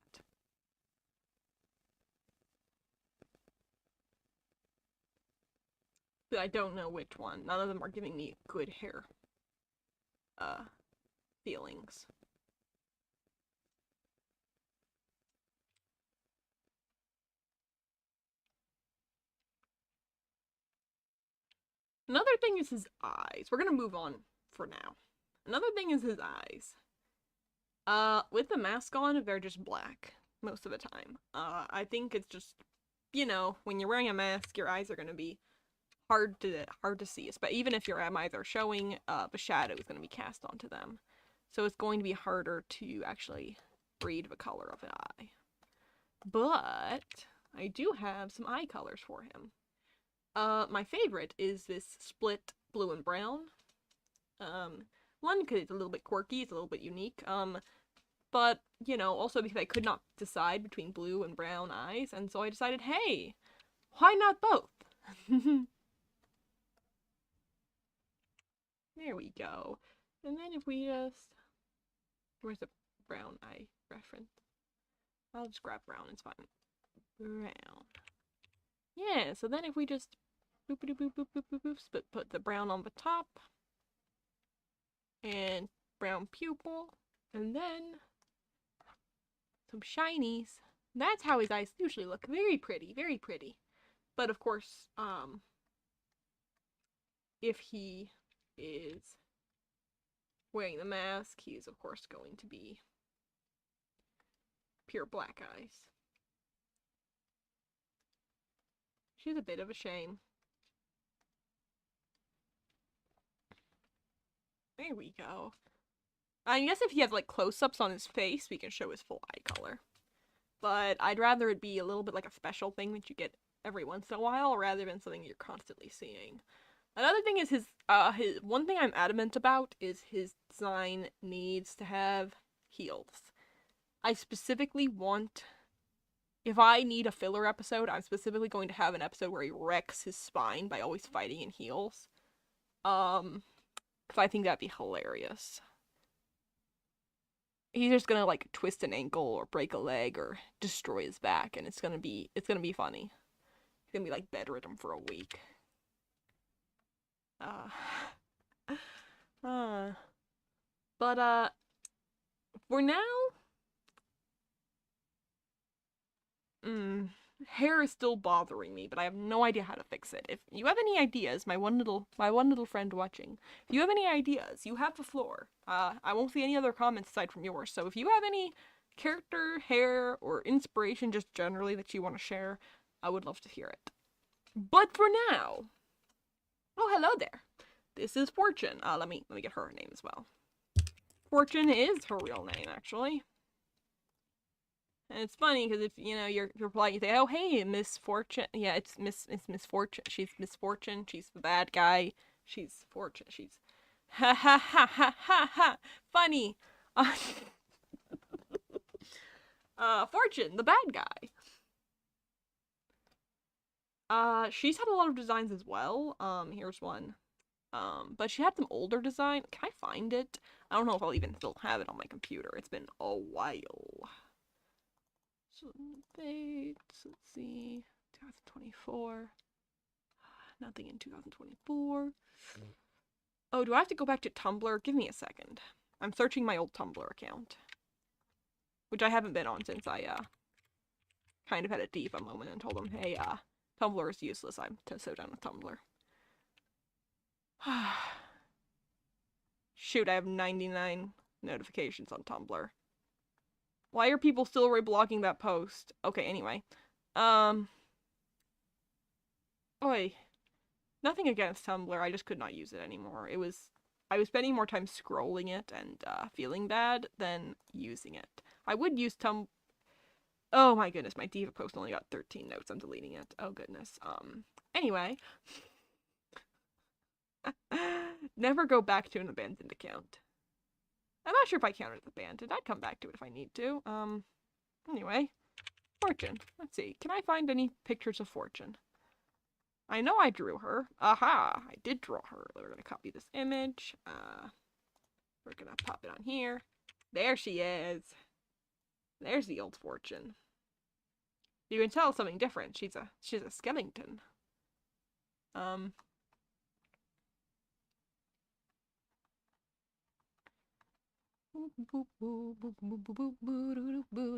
But I don't know which one. None of them are giving me good hair feelings. Another thing is his eyes. We're gonna move on for now. Another thing is his eyes. With the mask on, they're just black most of the time. I think it's just, you know, when you're wearing a mask, your eyes are gonna be hard to see. But even if your eyes are showing, the shadow is gonna be cast onto them, so it's going to be harder to actually read the color of an eye. But I do have some eye colors for him. My favorite is this split blue and brown. One, because it's a little bit quirky, it's a little bit unique. But, you know, also because I could not decide between blue and brown eyes, and so I decided, hey, why not both? There we go. And then if we just... Where's the brown eye reference? I'll just grab brown, it's fine. Brown. Yeah, so then if we just boop boop boop boop boop boop, put the brown on the top and brown pupil, and then some shinies. That's how his eyes usually look. Very pretty, very pretty. But of course, if he is wearing the mask, he's of course going to be pure black eyes. She's a bit of a shame. There we go. I guess if he has like close-ups on his face, we can show his full eye color. But I'd rather it be a little bit like a special thing that you get every once in a while rather than something you're constantly seeing. Another thing is his one thing I'm adamant about is his design needs to have heels. I specifically want, if I need a filler episode, I'm specifically going to have an episode where he wrecks his spine by always fighting in heels. Because I think that'd be hilarious. He's just gonna like twist an ankle or break a leg or destroy his back, and it's gonna be funny. He's gonna be like bedridden for a week. But for now, hair is still bothering me, but I have no idea how to fix it. If you have any ideas, my one little friend watching, if you have any ideas, you have the floor. I won't see any other comments aside from yours, so if you have any character, hair, or inspiration just generally that you want to share, I would love to hear it. But for now, oh, hello there. This is Fortune. Let me get her name as well. Fortune is her real name, actually. And it's funny because if you're polite, you say, "Oh, hey, Miss Fortune." Yeah, it's Miss Fortune. She's Miss Fortune. She's the bad guy. She's Fortune. She's ha ha ha ha ha ha. Funny. Fortune, the bad guy. She's had a lot of designs as well. Here's one. But she had some older design. Can I find it? I don't know if I'll even still have it on my computer. It's been a while. So, dates, let's see, 2024. Nothing in 2024. Oh, do I have to go back to Tumblr? Give me a second. I'm searching my old Tumblr account. Which I haven't been on since I, kind of had a diva moment and told them, hey, Tumblr is useless. I'm so done with Tumblr. Shoot, I have 99 notifications on Tumblr. Why are people still reblogging that post? Okay, anyway. Oi. Nothing against Tumblr, I just could not use it anymore. I was spending more time scrolling it and, feeling bad than using it. I would use Oh my goodness, my diva post only got 13 notes. I'm deleting it. Oh goodness. Anyway. Never go back to an abandoned account. I'm not sure if I counted it abandoned. I'd come back to it if I need to. Anyway. Fortune. Let's see. Can I find any pictures of Fortune? I know I drew her. Aha! I did draw her. We're gonna copy this image. We're gonna pop it on here. There she is. There's the old Fortune. You can tell something different. She's a skeleton.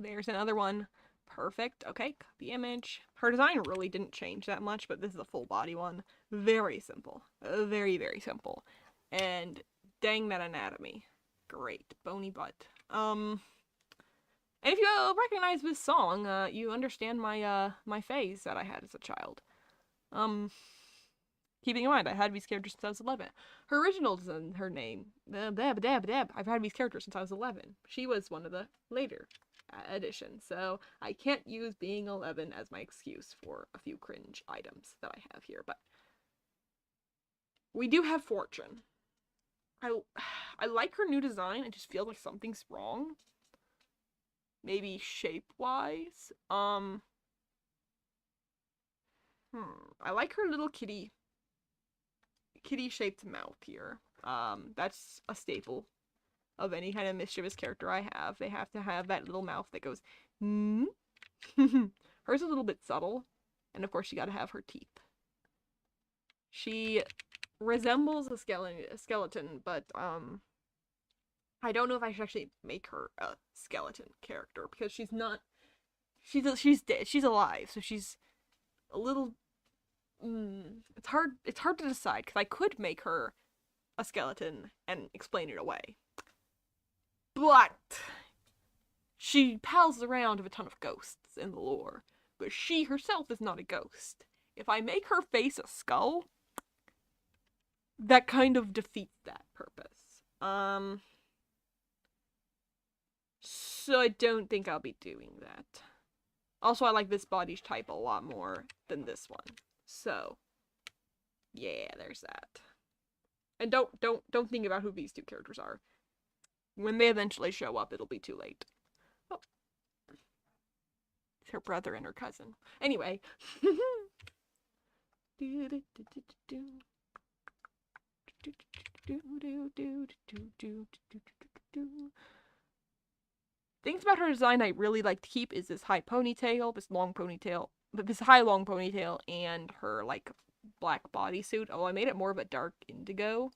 There's another one. Perfect. Okay, copy image. Her design really didn't change that much, but this is a full body one. Very simple. Very, very simple. And dang that anatomy. Great. Bony butt. And if you recognize this song, you understand my, my phase that I had as a child. Keeping in mind, I had these characters since I was 11. Her original design, her name, I've had these characters since I was 11. She was one of the later editions, so I can't use being 11 as my excuse for a few cringe items that I have here, but we do have Fortune. I like her new design. It just feels like something's wrong. Maybe shape-wise. I like her little kitty-shaped mouth here. That's a staple of any kind of mischievous character I have. They have to have that little mouth that goes, hmm. Hers is a little bit subtle, and of course you gotta have her teeth. She resembles a skeleton, but, I don't know if I should actually make her a skeleton character, because she's not she's dead. She's alive, so she's a little. It's hard. It's hard to decide because I could make her a skeleton and explain it away, but she pals around with a ton of ghosts in the lore. But she herself is not a ghost. If I make her face a skull, that kind of defeats that purpose. So I don't think I'll be doing that. Also, I like this body type a lot more than this one. So, yeah, there's that. And don't think about who these two characters are. When they eventually show up, it'll be too late. Oh. It's her brother and her cousin. Anyway. Things about her design I really like to keep is this high ponytail, this high long ponytail, and her like black bodysuit. Oh, I made it more of a dark indigo.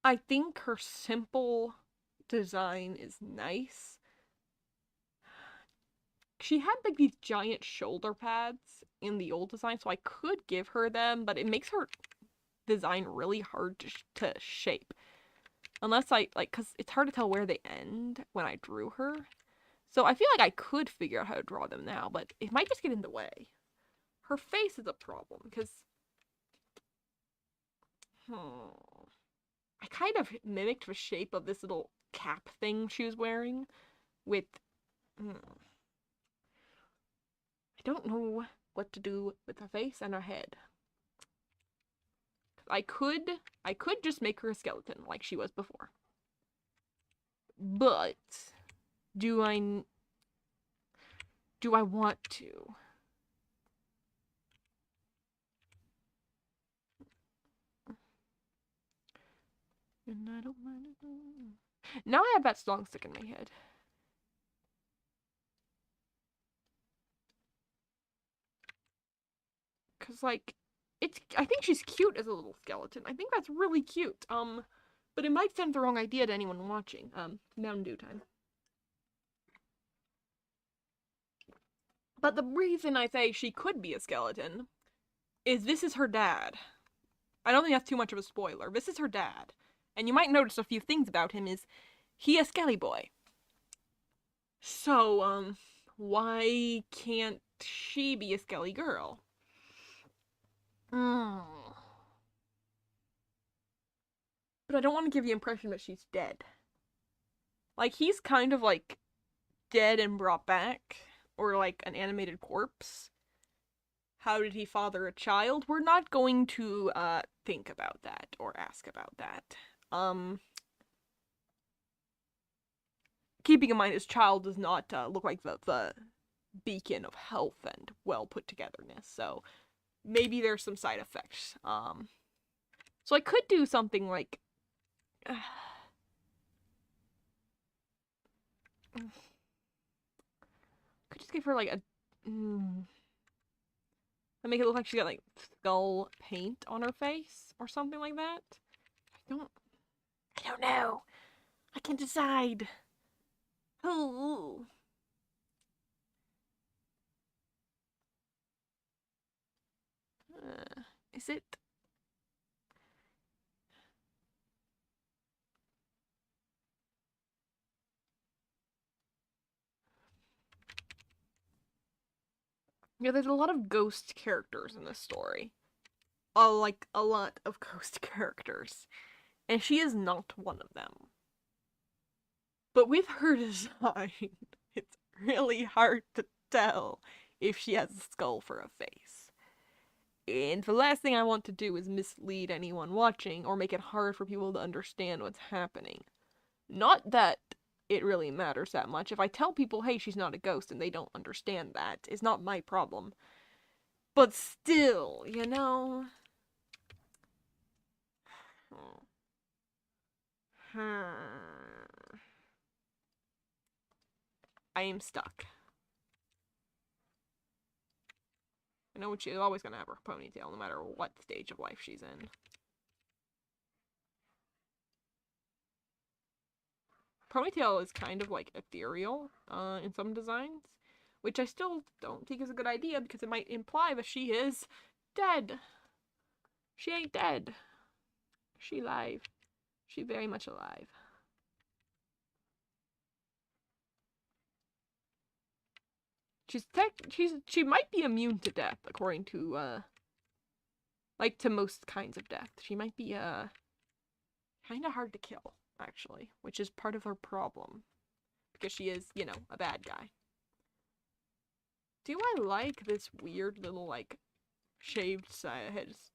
I think her simple design is nice. She had like these giant shoulder pads in the old design, so I could give her them, but it makes her design really hard to shape. Unless because it's hard to tell where they end when I drew her. So I feel like I could figure out how to draw them now, but it might just get in the way. Her face is a problem, because I kind of mimicked the shape of this little cap thing she was wearing with... I don't know what to do with her face and her head. I could just make her a skeleton like she was before. But do I want to? And I don't mind it. Now I have that song stuck in my head. Cause like I think she's cute as a little skeleton. I think that's really cute. But it might send the wrong idea to anyone watching. Mountain Dew time. But the reason I say she could be a skeleton is this is her dad. I don't think that's too much of a spoiler. This is her dad. And you might notice a few things about him is he a skelly boy. So, why can't she be a skelly girl? But I don't want to give the impression that she's dead. Like, he's kind of like dead and brought back, or like an animated corpse. How did he father a child? We're not going to think about that or ask about that. Keeping in mind his child does not look like the beacon of health and well put togetherness, so maybe there's some side effects. So I could do something like could just give her like a and make it look like she got like skull paint on her face or something like that. I don't know. I can't decide. Oh. Is it? Yeah, there's a lot of ghost characters in this story. Like, a lot of ghost characters. And she is not one of them. But with her design, it's really hard to tell if she has a skull for a face. And the last thing I want to do is mislead anyone watching or make it hard for people to understand what's happening. Not that it really matters that much. If I tell people, hey, she's not a ghost, and they don't understand that, it's not my problem. But still, you know? I am stuck. I know she's always gonna have her ponytail, no matter what stage of life she's in. ponytail is kind of like ethereal in some designs, which I still don't think is a good idea because it might imply that she is dead. She ain't dead. She alive. She very much alive. She might be immune to death according to like to most kinds of death. She might be kind of hard to kill actually, which is part of her problem because she is, you know, a bad guy. Do I like this weird little like shaved sides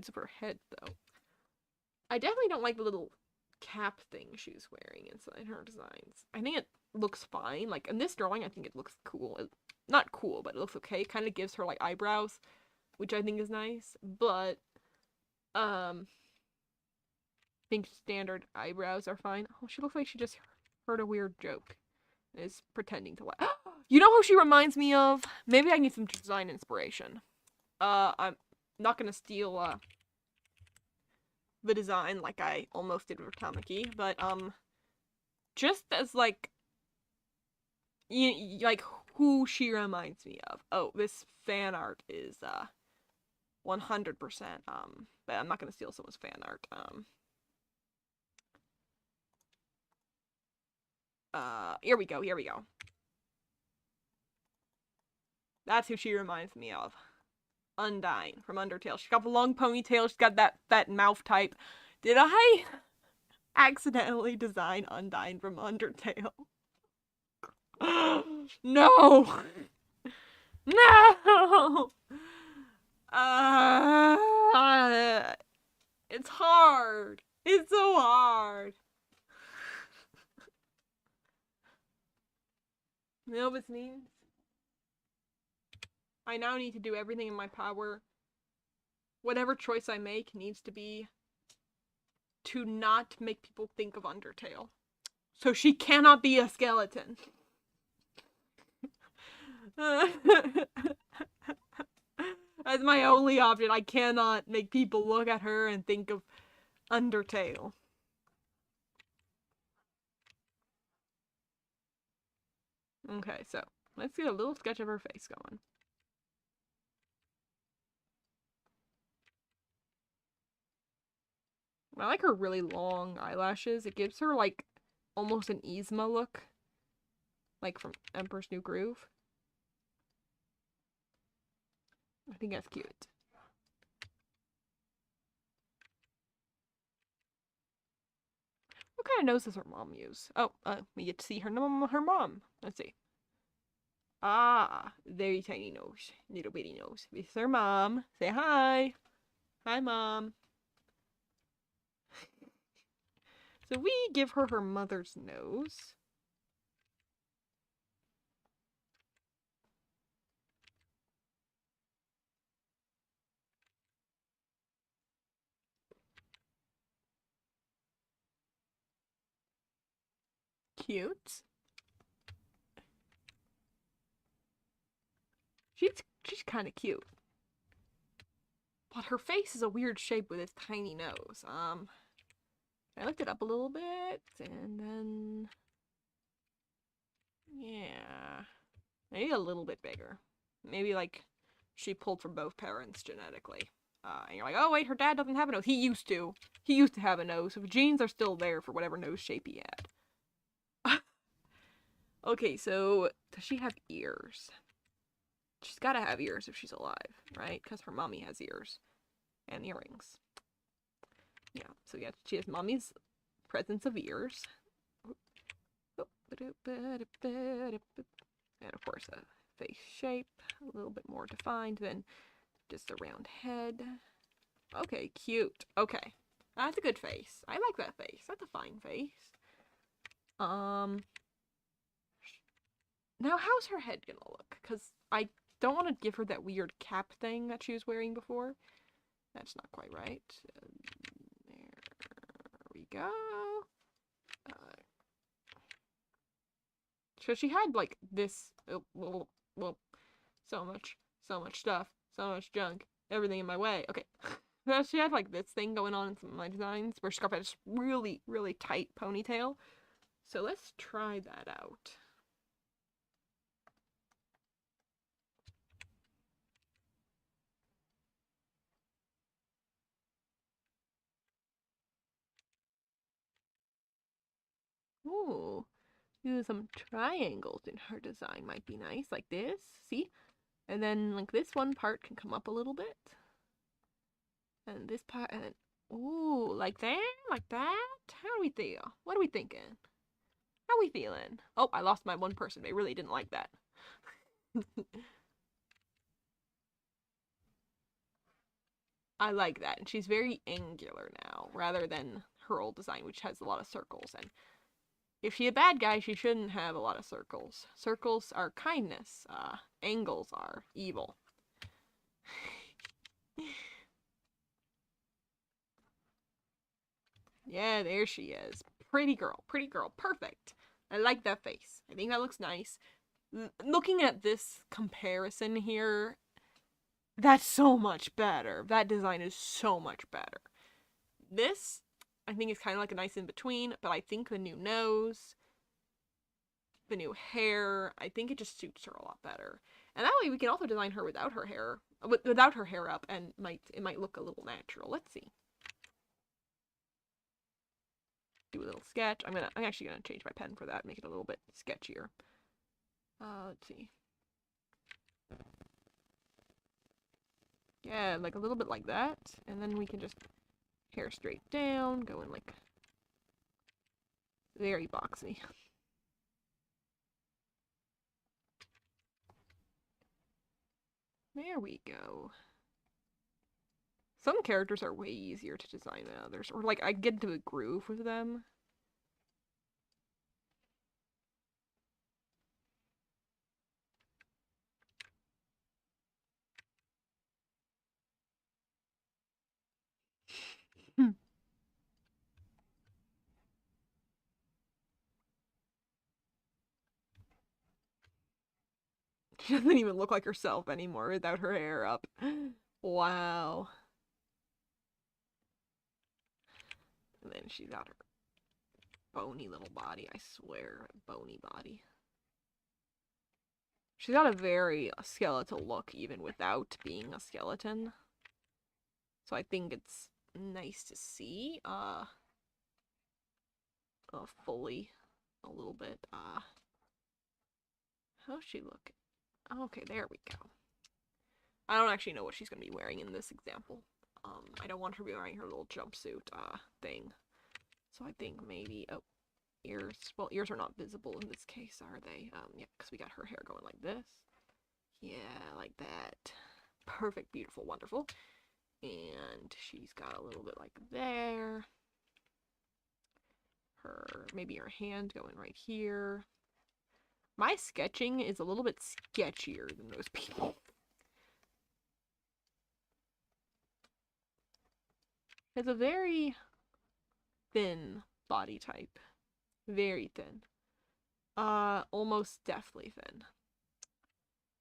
of her head though? I definitely don't like the little cap thing she's wearing inside her designs. I think it looks fine. Like in this drawing, I think it looks cool. Not cool, but it looks okay. It kind of gives her like eyebrows, which I think is nice. But I think standard eyebrows are fine. Oh, she looks like she just heard a weird joke and is pretending to laugh. You know who she reminds me of? Maybe I need some design inspiration. I'm not gonna steal the design like I almost did with Tamaki, but just as like like who she reminds me of. Oh, this fan art is 100% but I'm not gonna steal someone's fan art. Here we go. That's who she reminds me of. Undyne from Undertale. She's got the long ponytail. She's got that mouth type. Did I accidentally design Undyne from Undertale? No! No! It's hard. It's so hard. You know what this means? I now need to do everything in my power. Whatever choice I make needs to be to not make people think of Undertale. So she cannot be a skeleton. That's my only option. I cannot make people look at her and think of Undertale. Okay, so let's get a little sketch of her face going. I like her really long eyelashes. It gives her like almost an Yzma look. Like from Emperor's New Groove. I think that's cute. What kind of nose does her mom use? Oh, we get to see her mom. Let's see. Ah, very tiny nose. Little bitty nose. This is her mom. Say hi. Hi, Mom. So we give her her mother's nose. Cute. She's kind of cute. But her face is a weird shape with its tiny nose. I looked it up a little bit, and then... yeah. Maybe a little bit bigger. Maybe, like, she pulled from both parents genetically. And you're like, oh, wait, her dad doesn't have a nose. He used to. He used to have a nose, so the genes are still there for whatever nose shape he had. Okay, so, does she have ears? She's gotta have ears if she's alive, right? Because her mommy has ears. And earrings. Yeah, so yeah, she has mommy's presence of ears. And of course a face shape, a little bit more defined than just a round head. Okay, cute. Okay, that's a good face. I like that face. That's a fine face. Now how's her head gonna look? Because I don't want to give her that weird cap thing that she was wearing before. That's not quite right. There we go. So she had like this, so much stuff, so much junk, everything in my way. Okay. So she had like this thing going on in some of my designs where she's got this really, really tight ponytail. So let's try that out. Ooh, do some triangles in her design might be nice, like this, see? And then like this one part can come up a little bit. And this part, and then, ooh, like that? Like that? How do we feel? What are we thinking? How are we feeling? Oh, I lost my one person. They really didn't like that. I like that. And she's very angular now, rather than her old design, which has a lot of circles. And if she's a bad guy, she shouldn't have a lot of circles. Circles are kindness. Angles are evil. Yeah, there she is. Pretty girl. Pretty girl. Perfect. I like that face. I think that looks nice. Looking at this comparison here, that's so much better. That design is so much better. This, I think, is kind of like a nice in between, but I think the new nose, the new hair, I think it just suits her a lot better. And that way we can also design her without her hair, up, and it might look a little natural. Let's see. Do a little sketch. I'm actually gonna change my pen for that, make it a little bit sketchier. Let's see. Yeah, like a little bit like that, and then we can just hair straight down, go in like very boxy. There we go. Some characters are way easier to design than others, or like I get into a groove with them. She doesn't even look like herself anymore without her hair up. Wow. And then she's got her bony little body, I swear. Bony body. She's got a very skeletal look even without being a skeleton. So I think it's nice to see. Fully a little bit. How's she look? Okay, there we go. I don't actually know what she's gonna be wearing in this example. I don't want her to be wearing her little jumpsuit thing. So I think maybe ears. Well, ears are not visible in this case, are they? Yeah, because we got her hair going like this. Yeah, like that. Perfect, beautiful, wonderful. And she's got a little bit like there. Maybe her hand going right here. My sketching is a little bit sketchier than those people. It's a very thin body type. Very thin. Almost deathly thin.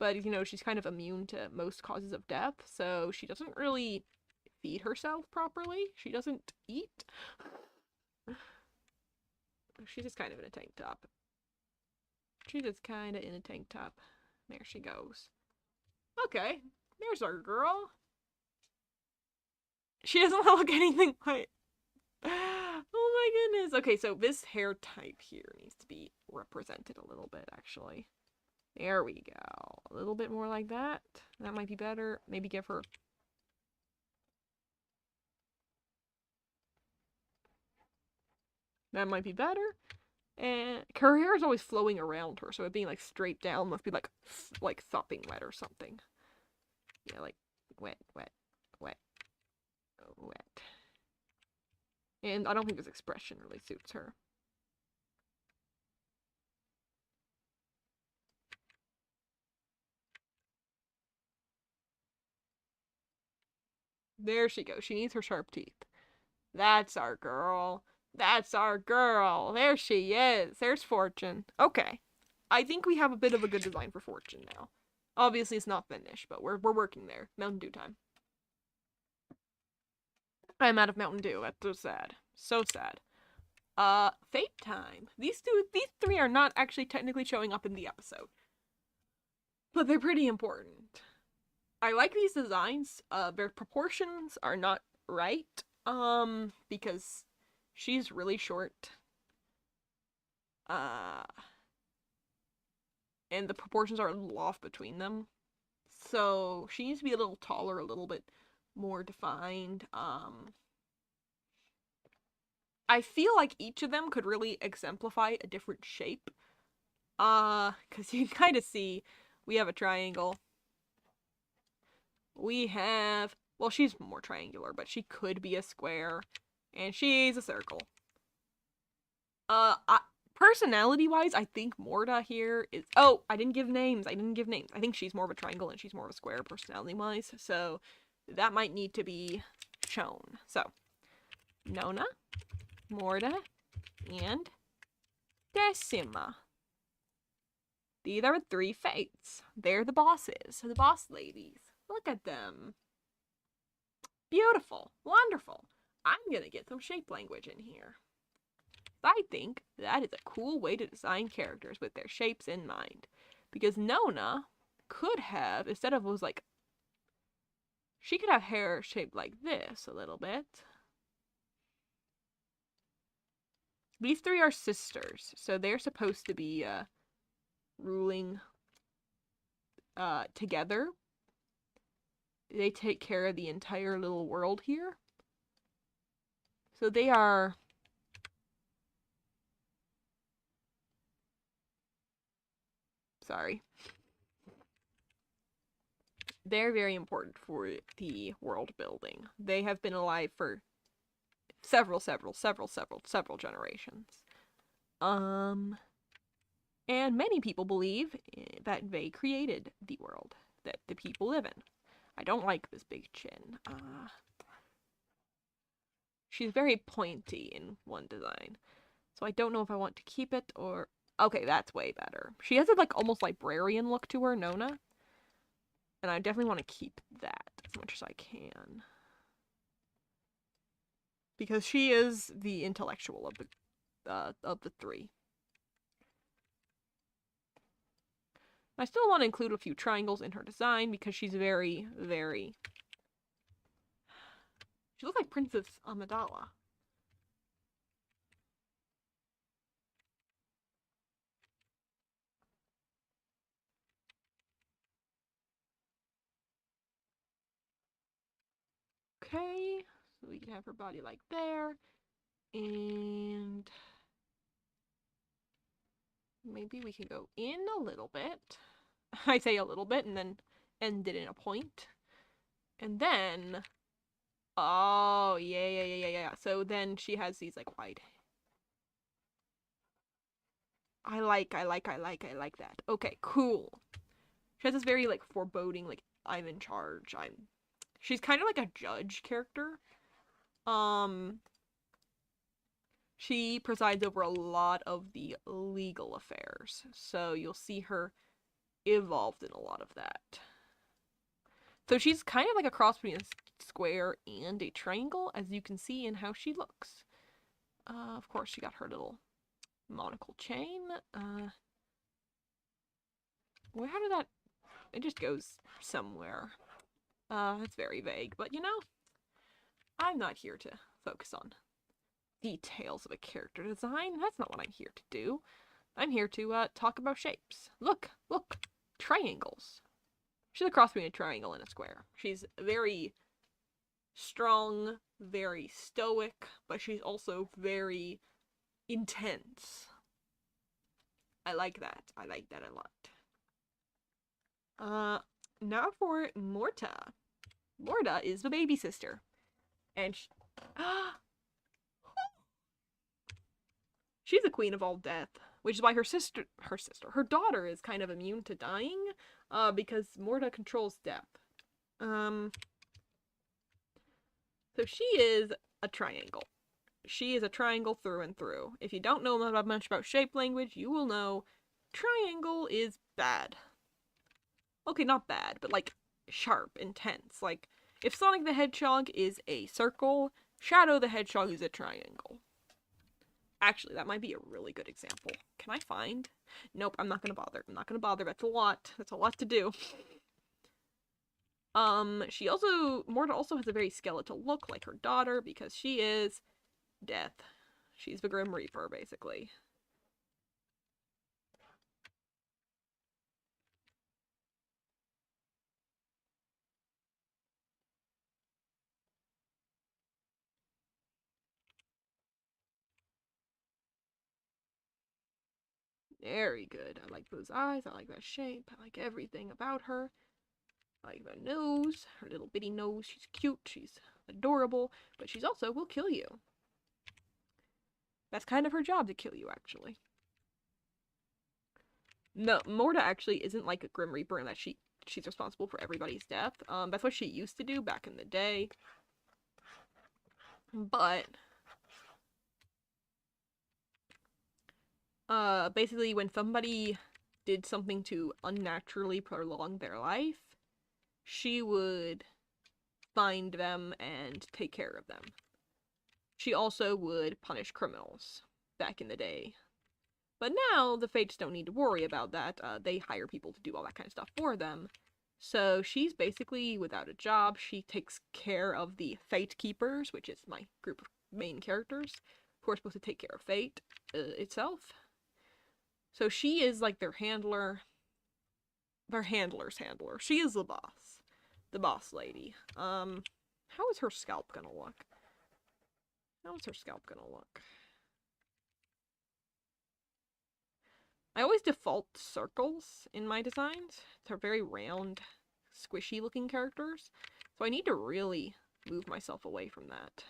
But, you know, she's kind of immune to most causes of death, so she doesn't really feed herself properly. She doesn't eat. She's just kind of in a tank top. She's just kind of in a tank top. There she goes. Okay, there's our girl. She doesn't look anything like... Oh my goodness. Okay, so this hair type here needs to be represented a little bit, actually. There we go. A little bit more like that. That might be better. Maybe give her... That might be better. And her hair is always flowing around her, so it being like straight down must be like sopping wet or something. Yeah, like wet, wet, wet, wet. And I don't think this expression really suits her. There she goes. She needs her sharp teeth. That's our girl. That's our girl. There she is. There's Fortune. Okay. I think we have a bit of a good design for Fortune now. Obviously, it's not finished, but we're working there. Mountain Dew time. I'm out of Mountain Dew. That's so sad. So sad. Fate time. These three are not actually technically showing up in the episode, but they're pretty important. I like these designs. Their proportions are not right. Because she's really short. And the proportions are a little off between them. So she needs to be a little taller, a little bit more defined. I feel like each of them could really exemplify a different shape. Because you can kind of see we have a triangle. We have, well, she's more triangular, but she could be a square. And she's a circle. Personality-wise, I think Morta here is... Oh, I didn't give names. I think she's more of a triangle and she's more of a square personality-wise. So that might need to be shown. So, Nona, Morta, and Decima. These are 3 fates. They're the bosses. The boss ladies. Look at them. Beautiful. Wonderful. I'm gonna get some shape language in here. I think that is a cool way to design characters with their shapes in mind. Because Nona could have, instead of was like, she could have hair shaped like this a little bit. These 3 are sisters, so they're supposed to be ruling together. They take care of the entire little world here. So they are... Sorry. They're very important for the world building. They have been alive for several generations. And many people believe that they created the world that the people live in. I don't like this big chin. She's very pointy in one design. So I don't know if I want to keep it or... Okay, that's way better. She has a, like, almost librarian look to her, Nona. And I definitely want to keep that as much as I can. Because she is the intellectual of the 3. I still want to include a few triangles in her design because she's very, very... She looks like Princess Amidala. Okay, so we can have her body like there. And maybe we can go in a little bit. I say a little bit and then end it in a point. And then... Oh, yeah. So then she has these, like, wide... I like that. Okay, cool. She has this very, like, foreboding, like, I'm in charge. She's kind of like a judge character. She presides over a lot of the legal affairs. So you'll see her involved in a lot of that. So she's kind of like a cross between a square and a triangle, as you can see in how she looks. Of course, she got her little monocle chain. Where, how did that... It just goes somewhere. It's very vague, but you know, I'm not here to focus on details of a character design. That's not what I'm here to do. I'm here to talk about shapes. Look, triangles. She's a cross between a triangle and a square. She's very strong, very stoic, but she's also very intense. I like that. I like that a lot. Now for Morta. Morta is the baby sister. And she's the queen of all death, which is why her daughter is kind of immune to dying, because Morta controls death. So she is a triangle. She is a triangle through and through. If you don't know much about shape language, you will know triangle is bad. Okay, not bad, but like sharp, intense. Like, if Sonic the Hedgehog is a circle, Shadow the Hedgehog is a triangle. Actually, that might be a really good example. Can I find? Nope, I'm not gonna bother. I'm not gonna bother. That's a lot. That's a lot to do. Morta also has a very skeletal look like her daughter because she is death. She's the Grim Reaper, basically. Very good. I like those eyes. I like that shape. I like everything about her. I like the nose. Her little bitty nose. She's cute. She's adorable. But she's also will kill you. That's kind of her job to kill you, actually. No, Morta actually isn't like a Grim Reaper in that she's responsible for everybody's death. That's what she used to do back in the day. But basically when somebody did something to unnaturally prolong their life, she would find them and take care of them. She also would punish criminals back in the day. But now, the Fates don't need to worry about that. They hire people to do all that kind of stuff for them. So she's basically without a job. She takes care of the Fate Keepers, which is my group of main characters, who are supposed to take care of Fate itself. So she is like their handler. Their handler's handler. She is the boss. The boss lady. How is her scalp gonna look? How is her scalp gonna look? I always default circles in my designs. They're very round, squishy looking characters. So I need to really move myself away from that.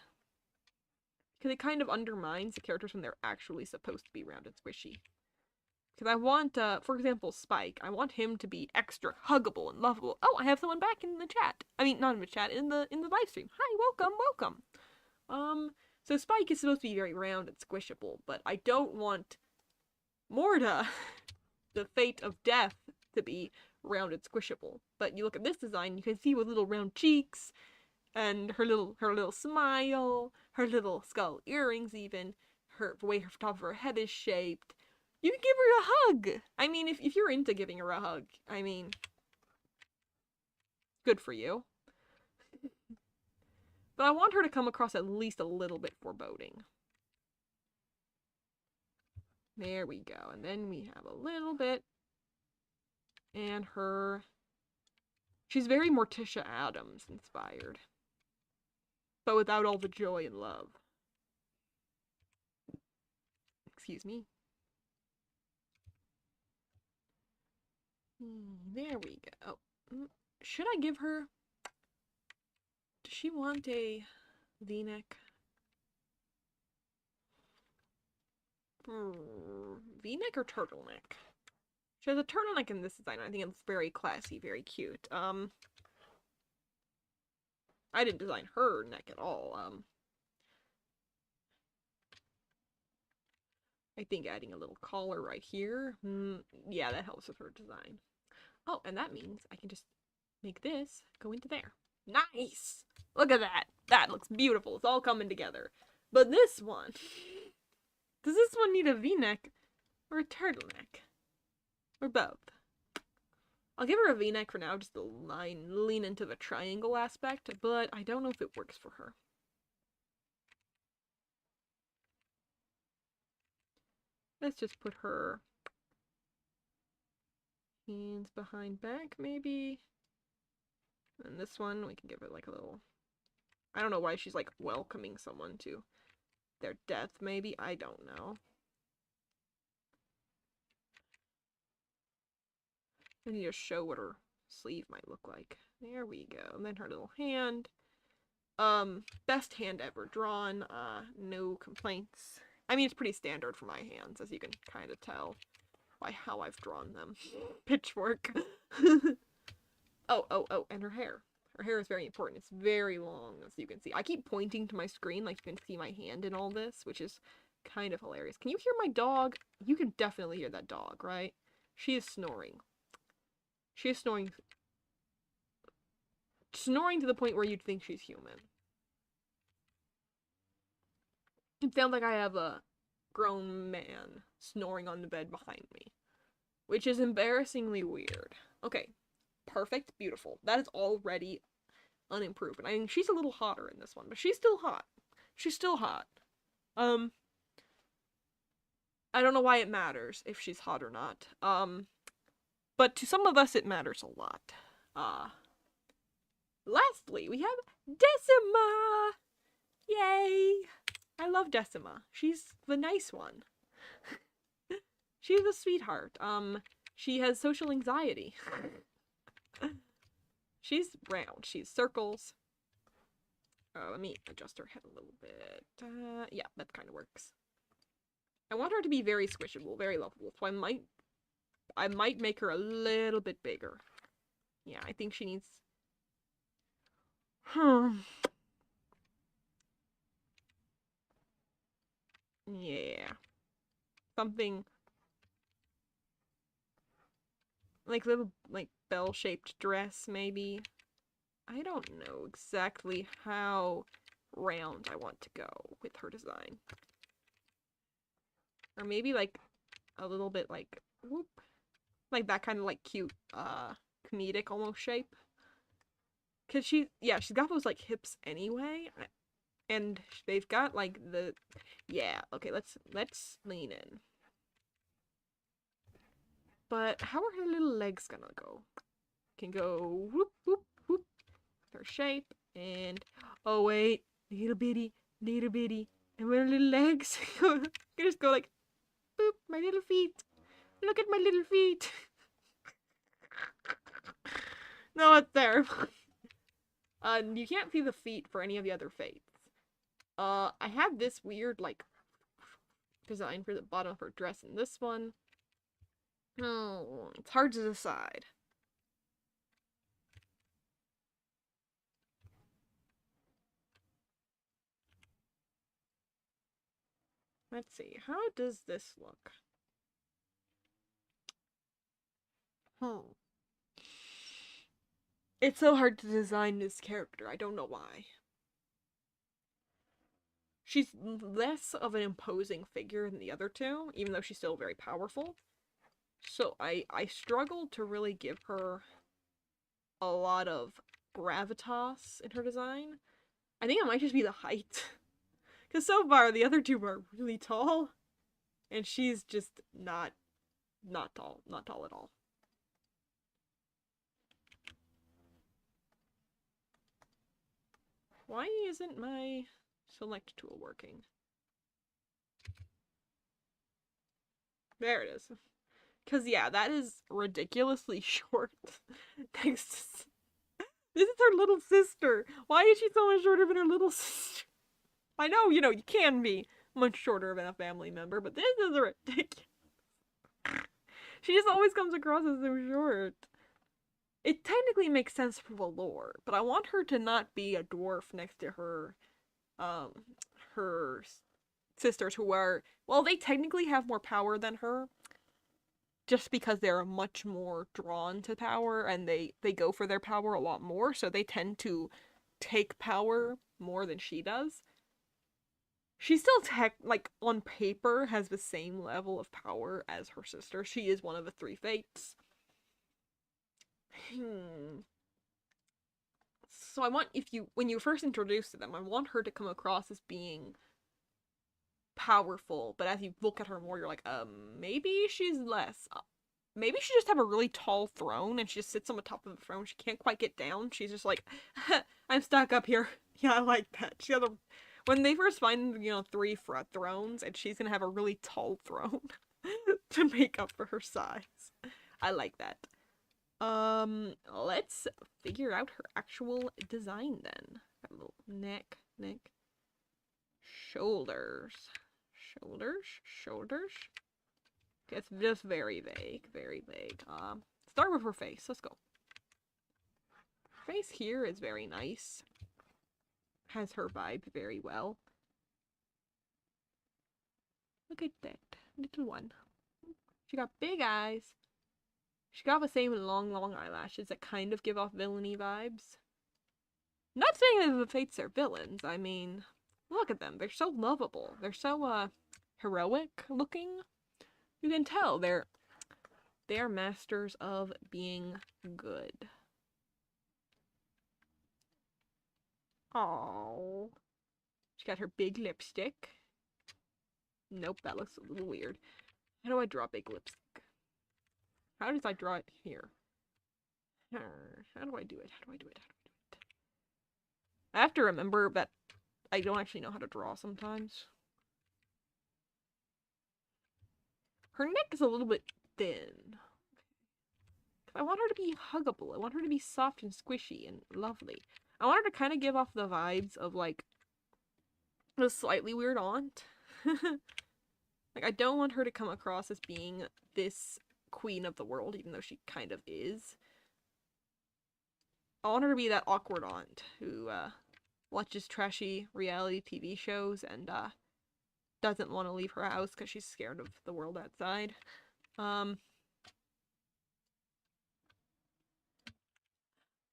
Because it kind of undermines the characters when they're actually supposed to be round and squishy. Because I want, for example, Spike. I want him to be extra huggable and lovable. Oh, I have someone back in the chat. I mean, not in the chat, in the live stream. Hi, welcome. So Spike is supposed to be very round and squishable, but I don't want Morta, the fate of death, to be round and squishable. But you look at this design, you can see with little round cheeks, and her little smile, her little skull earrings even, the way her top of her head is shaped. You can give her a hug! I mean, if you're into giving her a hug, I mean, good for you. But I want her to come across at least a little bit foreboding. There we go. And then we have a little bit. And her... She's very Morticia Addams inspired. But without all the joy and love. Excuse me. There we go. Should I give her... Does she want a V-neck? V-neck or turtleneck? She has a turtleneck in this design. I think it's very classy, very cute. I didn't design her neck at all. I think adding a little collar right here. Yeah, that helps with her design. Oh, and that means I can just make this go into there. Nice! Look at that. That looks beautiful. It's all coming together. But this one... Does this one need a V-neck or a turtleneck? Or both? I'll give her a V-neck for now, just to lean into the triangle aspect, but I don't know if it works for her. Let's just put her hands behind back, maybe. And this one, we can give it like a little... I don't know why she's like welcoming someone to their death, maybe? I don't know. I need to show what her sleeve might look like. There we go. And then her little hand. Best hand ever drawn. No complaints. I mean, it's pretty standard for my hands, as you can kind of tell by how I've drawn them. Pitchfork. Oh, and her hair. Her hair is very important. It's very long, as you can see. I keep pointing to my screen like you can see my hand in all this, which is kind of hilarious. Can you hear my dog? You can definitely hear that dog, right? She is snoring. She is snoring. Snoring to the point where you'd think she's human. It sounds like I have a grown man snoring on the bed behind me, which is embarrassingly weird. Okay, perfect, beautiful. That is already an improvement. I mean, she's a little hotter in this one, but she's still hot. She's still hot. Um, I don't know why it matters if she's hot or not. But to some of us it matters a lot. Lastly, we have Decima! Yay! I love Decima. She's the nice one. She's a sweetheart. She has social anxiety. She's round. She's circles. Let me adjust her head a little bit. Yeah, that kind of works. I want her to be very squishable, very lovable, so I might make her a little bit bigger. Yeah, I think she needs... Yeah. Something... like little, like, bell-shaped dress, maybe. I don't know exactly how round I want to go with her design. Or maybe, like, a little bit, like, whoop. Like that kind of, like, cute, comedic almost shape. Cause she's got those, like, hips anyway. And they've got, like, the... Yeah, okay, let's lean in. But how are her little legs gonna go? Can go whoop, whoop, whoop. Her shape, and... Oh, wait. Little bitty. And with her little legs, can just go like... Boop, my little feet. Look at my little feet. No, it's there. You can't see the feet for any of the other fates. I have this weird, like, design for the bottom of her dress in this one. Oh, it's hard to decide. Let's see, how does this look? It's so hard to design this character, I don't know why. She's less of an imposing figure than the other two, even though she's still very powerful. So I struggled to really give her a lot of gravitas in her design. I think it might just be the height. Because so far, the other two are really tall, and she's just not tall. Not tall at all. Why isn't my select tool working? There it is. Because, yeah, that is ridiculously short. Thanks to... This is her little sister. Why is she so much shorter than her little sister? I know, you can be much shorter than a family member, but this is ridiculous. She just always comes across as so short. It technically makes sense for the lore, but I want her to not be a dwarf next to her, her sisters who are, well, they technically have more power than her, just because they're much more drawn to power, and they go for their power a lot more, so they tend to take power more than she does. She still like, on paper, has the same level of power as her sister. She is one of the three fates. So I want, when you first introduce to them, I want her to come across as being powerful, but as you look at her more, you're like, maybe she's less. Maybe she just have a really tall throne, and she just sits on the top of the throne. She can't quite get down. She's just like, I'm stuck up here. Yeah, I like that. She has a... When they first find, 3 thrones, and she's gonna have a really tall throne to make up for her size. I like that. Let's figure out her actual design then. Got a little neck. Shoulders. It's just very vague, start with her face. Let's go. Her face here is very nice. Has her vibe very well. Look at that little one. She got big eyes. She got the same long eyelashes that kind of give off villainy vibes. Not saying that the Fates are villains, I mean, Look at them. They're so lovable. They're so, heroic looking. You can tell they are masters of being good. Oh, she got her big lipstick. Nope, that looks a little weird. How do I draw big lipstick? How does I draw it here? How do I do it? How do I do it? How do I do it? I have to remember that I don't actually know how to draw sometimes. Her neck is a little bit thin. I want her to be huggable. I want her to be soft and squishy and lovely. I want her to kind of give off the vibes of, like, a slightly weird aunt. Like, I don't want her to come across as being this queen of the world, even though she kind of is. I want her to be that awkward aunt who, watches trashy reality TV shows and, doesn't want to leave her house because she's scared of the world outside.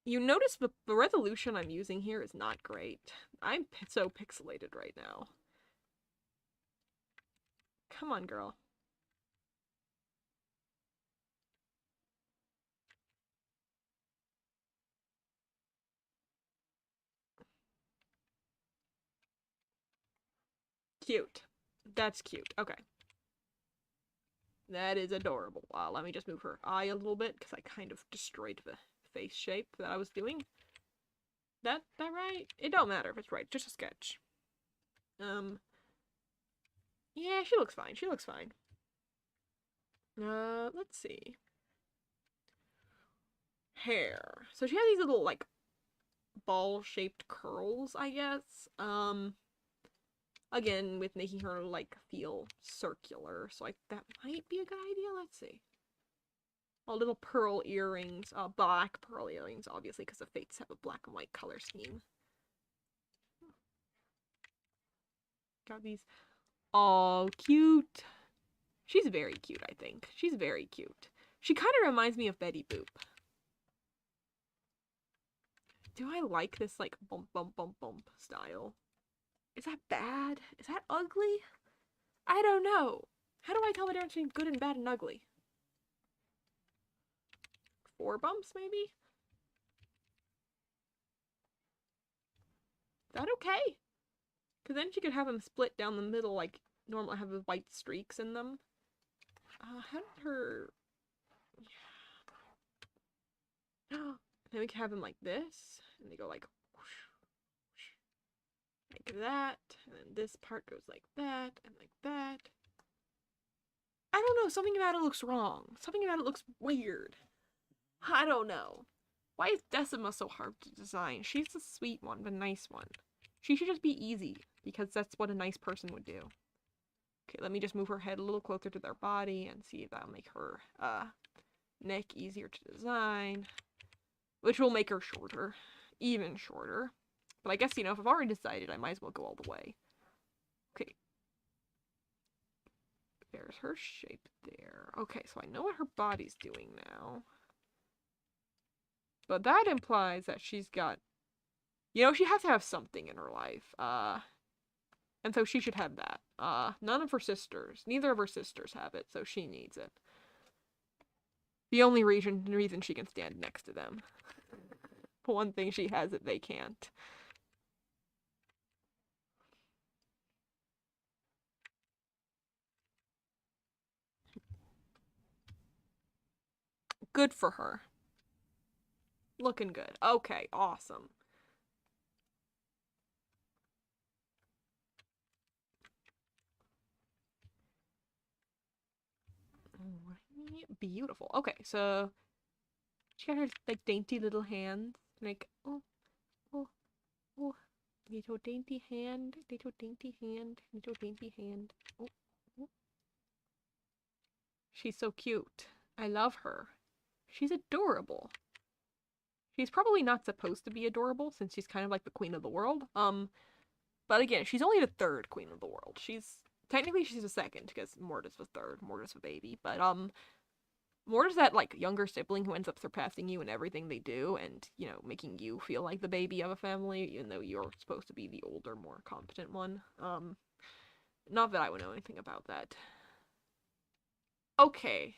You notice the resolution I'm using here is not great. I'm so pixelated right now. Come on, girl. Cute. That's cute. Okay. That is adorable. Let me just move her eye a little bit, because I kind of destroyed the face shape that I was doing. That right? It don't matter if it's right. Just a sketch. Yeah, she looks fine. She looks fine. Let's see. Hair. So she has these little, like, ball-shaped curls, I guess. Again, with making her, like, feel circular. So, like, that might be a good idea. Let's see. Oh, little pearl earrings. Black pearl earrings, obviously, because the Fates have a black and white color scheme. Got these. Oh, cute. She's very cute, I think. She's very cute. She kind of reminds me of Betty Boop. Do I like this, like, bump, bump, bump, bump style? Is that bad? Is that ugly? I don't know. How do I tell the difference between good and bad and ugly? 4 bumps, maybe? Is that okay? Because then she could have them split down the middle, like normal, have the white streaks in them. How did her... Then we can have them like this, and they go like whoosh, whoosh, like that, and then this part goes like that, and like that. I don't know, something about it looks wrong. Something about it looks weird. I don't know. Why is Decima so hard to design? She's the sweet one, the nice one. She should just be easy, because that's what a nice person would do. Okay, let me just move her head a little closer to their body and see if that'll make her neck easier to design. Which will make her shorter. Even shorter. But I guess, you know, if I've already decided, I might as well go all the way. Okay. There's her shape there. Okay, so I know what her body's doing now. But that implies that she's got... You know, she has to have something in her life. And so she should have that. None of her sisters. Neither of her sisters have it, so she needs it. The only reason she can stand next to them. One thing she has that they can't. Good for her. Looking good. Okay, awesome. Beautiful. Okay, so she got her like dainty little hands. Like, oh, oh, oh. Little dainty hand, little dainty hand, little dainty hand. Oh, oh. She's so cute. I love her. She's adorable. She's probably not supposed to be adorable since she's kind of like the queen of the world. But again, she's only the 3rd queen of the world. Technically she's the 2nd because Mortis was 3rd. Mortis was baby, but More as that, like, younger sibling who ends up surpassing you in everything they do and, you know, making you feel like the baby of a family, even though you're supposed to be the older, more competent one. Not that I would know anything about that. Okay.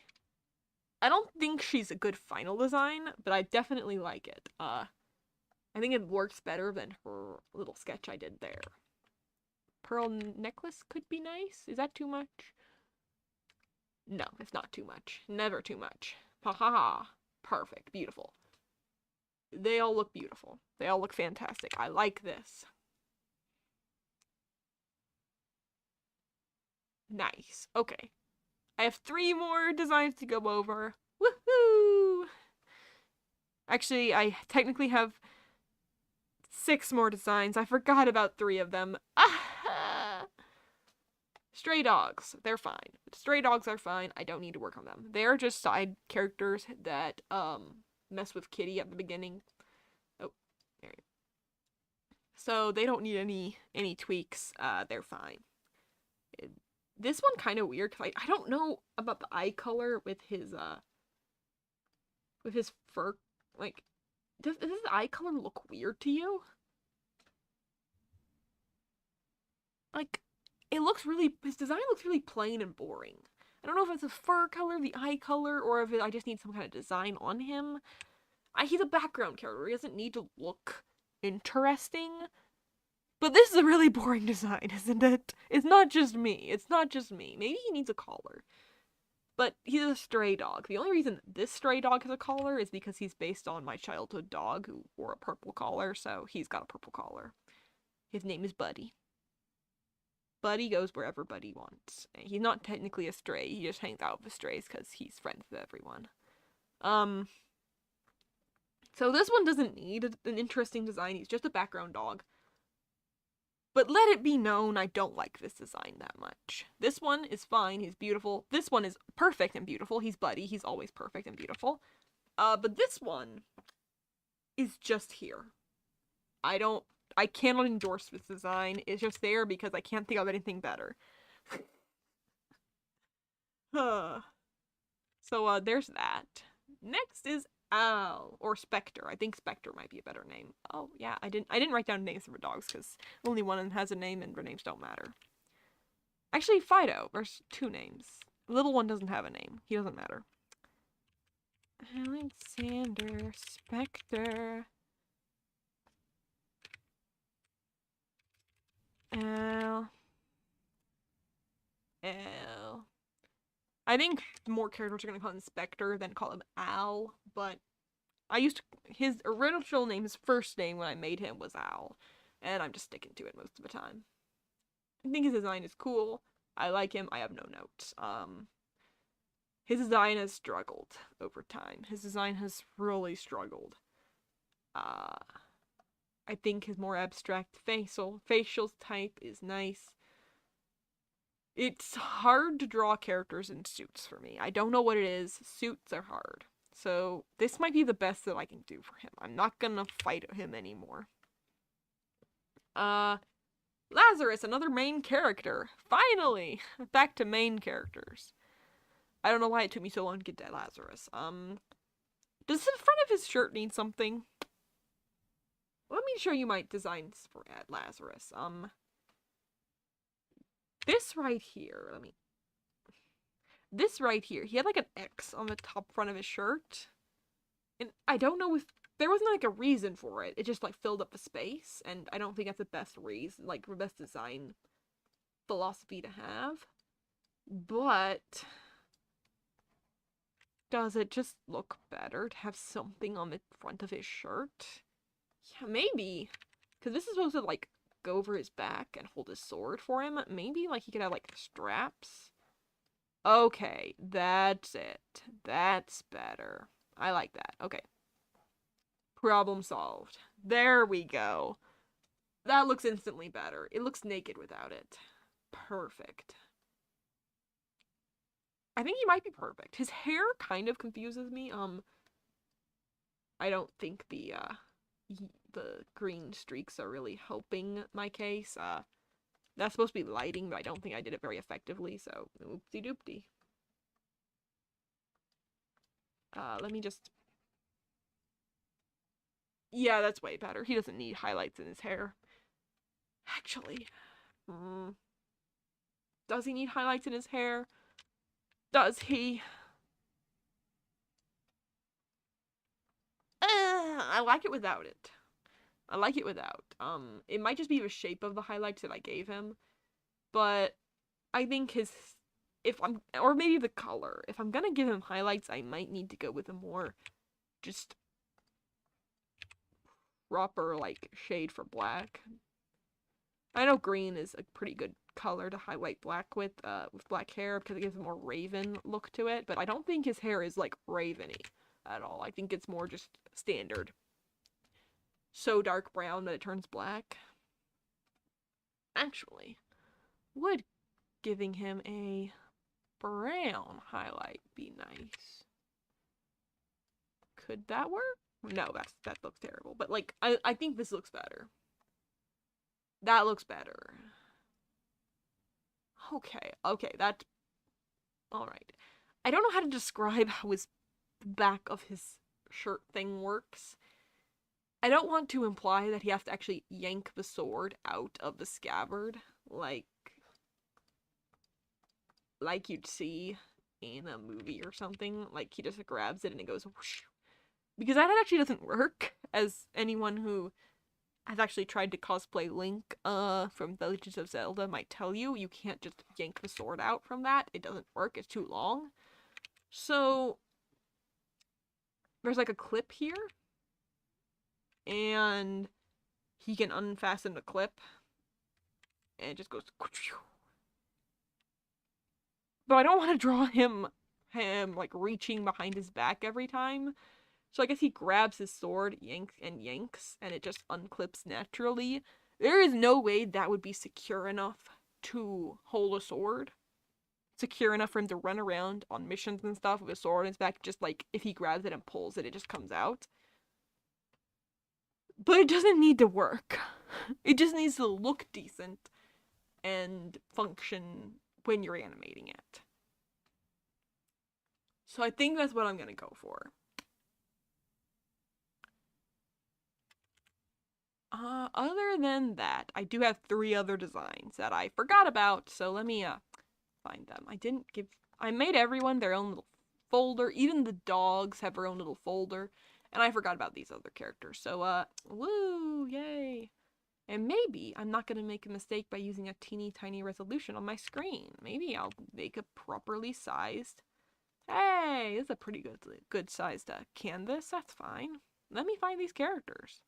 I don't think she's a good final design, but I definitely like it. I think it works better than her little sketch I did there. Pearl necklace could be nice. Is that too much? No, it's not too much. Never too much. Ha ha ha. Perfect. Beautiful. They all look beautiful. They all look fantastic. I like this. Nice. Okay. I have 3 more designs to go over. Woohoo! Actually, I technically have 6 more designs. I forgot about 3 of them. Ah! Stray dogs. They're fine. Stray dogs are fine. I don't need to work on them. They're just side characters that mess with Kitty at the beginning. Oh, there. So they don't need any tweaks. They're fine. This one kind of weird because I don't know about the eye color with his fur. Like, does his eye color look weird to you? Like, his design looks really plain and boring. I don't know if it's the fur color, the eye color, or if I just need some kind of design on him. He's a background character. He doesn't need to look interesting. But this is a really boring design, isn't it? It's not just me. It's not just me. Maybe he needs a collar. But he's a stray dog. The only reason this stray dog has a collar is because he's based on my childhood dog who wore a purple collar, so he's got a purple collar. His name is Buddy. Buddy goes wherever Buddy wants. He's not technically a stray, he just hangs out with strays because he's friends with everyone. So this one doesn't need an interesting design, he's just a background dog. But let it be known I don't like this design that much. This one is fine, he's beautiful. This one is perfect and beautiful. He's Buddy, he's always perfect and beautiful. But this one is just here. I cannot endorse this design. It's just there because I can't think of anything better. So, there's that. Next is Owl, or Spectre. I think Spectre might be a better name. Oh, yeah, I didn't write down names for dogs, because only one of them has a name, and their names don't matter. Actually, Fido. There's 2 names. The little one doesn't have a name. He doesn't matter. Alexander Spectre. L. I think more characters are gonna call him Spectre than call him Al, but his original name, his first name when I made him was Al, and I'm just sticking to it most of the time. I think his design is cool. I like him. I have no notes. His design has struggled over time. His design has really struggled. I think his more abstract facial type is nice. It's hard to draw characters in suits for me. I don't know what it is. Suits are hard. So this might be the best that I can do for him. I'm not gonna fight him anymore. Lazarus, another main character. Finally! Back to main characters. I don't know why it took me so long to get to Lazarus. Does the front of his shirt need something? Let me show you my designs for Lazarus. This right here, this right here, he had like an X on the top front of his shirt. And I don't know if there wasn't like a reason for it. It just like filled up the space, and I don't think that's the best reason, like the best design philosophy to have. But does it just look better to have something on the front of his shirt? Yeah, maybe. Because this is supposed to like go over his back and hold his sword for him. Maybe like he could have like straps. Okay, that's it. That's better. I like that. Okay. Problem solved. There we go. That looks instantly better. It looks naked without it. Perfect. I think he might be perfect. His hair kind of confuses me. I don't think the green streaks are really helping my case. That's supposed to be lighting, but I don't think I did it very effectively, so oopsie doopty. Let me just... Yeah, that's way better. He doesn't need highlights in his hair. Actually, does he need highlights in his hair? Does he? I like it without it. I like it without. It might just be the shape of the highlights that I gave him, but I think or maybe the color. If I'm gonna give him highlights, I might need to go with a more just proper, like, shade for black. I know green is a pretty good color to highlight black with black hair because it gives a more raven look to it, but I don't think his hair is, like, raveny at all. I think it's more just standard. So dark brown that it turns black. Actually, would giving him a brown highlight be nice? Could that work? No, that looks terrible. But, like, I think this looks better. That looks better. Okay, that... Alright. I don't know how to describe how his back of his shirt thing works. I don't want to imply that he has to actually yank the sword out of the scabbard, like you'd see in a movie or something. Like, he just grabs it and it goes whoosh. Because that actually doesn't work, as anyone who has actually tried to cosplay Link from The Legend of Zelda might tell you. You can't just yank the sword out from that. It doesn't work. It's too long. So there's, like, a clip here, and he can unfasten the clip, and it just goes... But I don't want to draw him, like, reaching behind his back every time. So I guess he grabs his sword, yanks, and it just unclips naturally. There is no way that would be secure enough to hold a sword. Secure enough for him to run around on missions and stuff with a sword in his back. Just, like, if he grabs it and pulls it, it just comes out. But it doesn't need to work. It just needs to look decent and function when you're animating it. So I think that's what I'm gonna go for. Other than that, I do have 3 other designs that I forgot about, so let me, find them. I made everyone their own little folder. Even the dogs have their own little folder, and I forgot about these other characters. So, woo, yay. And maybe I'm not gonna make a mistake by using a teeny tiny resolution on my screen. Maybe I'll make a properly sized... Hey, this is a pretty good sized canvas. That's fine. Let me find these characters.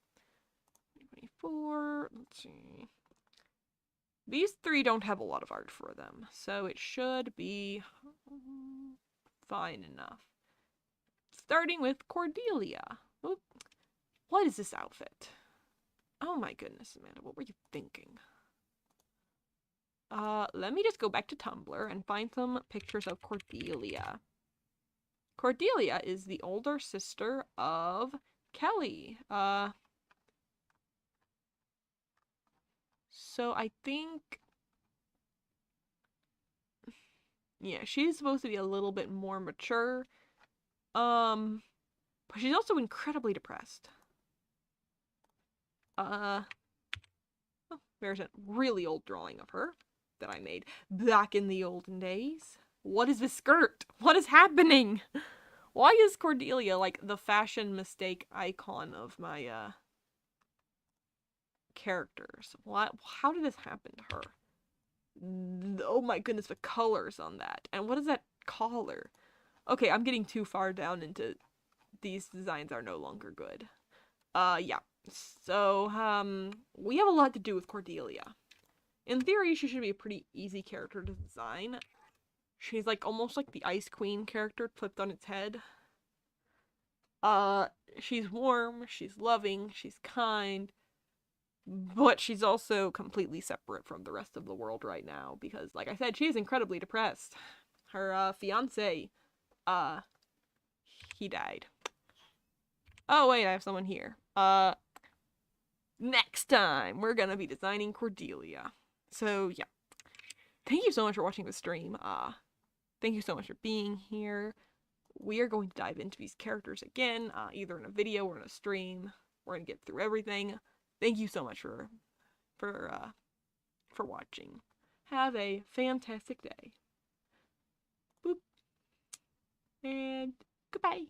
24, let's see. These 3 don't have a lot of art for them, so it should be fine enough. Starting with Cordelia. Oop. What is this outfit? Oh my goodness, Amanda, what were you thinking? Let me just go back to Tumblr and find some pictures of Cordelia. Cordelia is the older sister of Kelly. So I think... Yeah, she's supposed to be a little bit more mature. But she's also incredibly depressed. Oh, there's a really old drawing of her that I made back in the olden days. What is this skirt? What is happening? Why is Cordelia, like, the fashion mistake icon of my, characters? How did this happen to her? Oh my goodness, the colors on that. And what is that collar? Okay, I'm getting too far down into these designs are no longer good. Yeah. So, we have a lot to do with Cordelia. In theory, she should be a pretty easy character to design. She's, like, almost like the Ice Queen character flipped on its head. She's warm, she's loving, she's kind, but she's also completely separate from the rest of the world right now because, like I said, she's incredibly depressed. Her, fiancé, he died. Oh, wait, I have someone here. Next time, we're gonna be designing Cordelia. So, yeah. Thank you so much for watching the stream. Thank you so much for being here. we are going to dive into these characters again, either in a video or in a stream. We're going to get through everything. Thank you so much for watching. Have a fantastic day. Boop. And goodbye.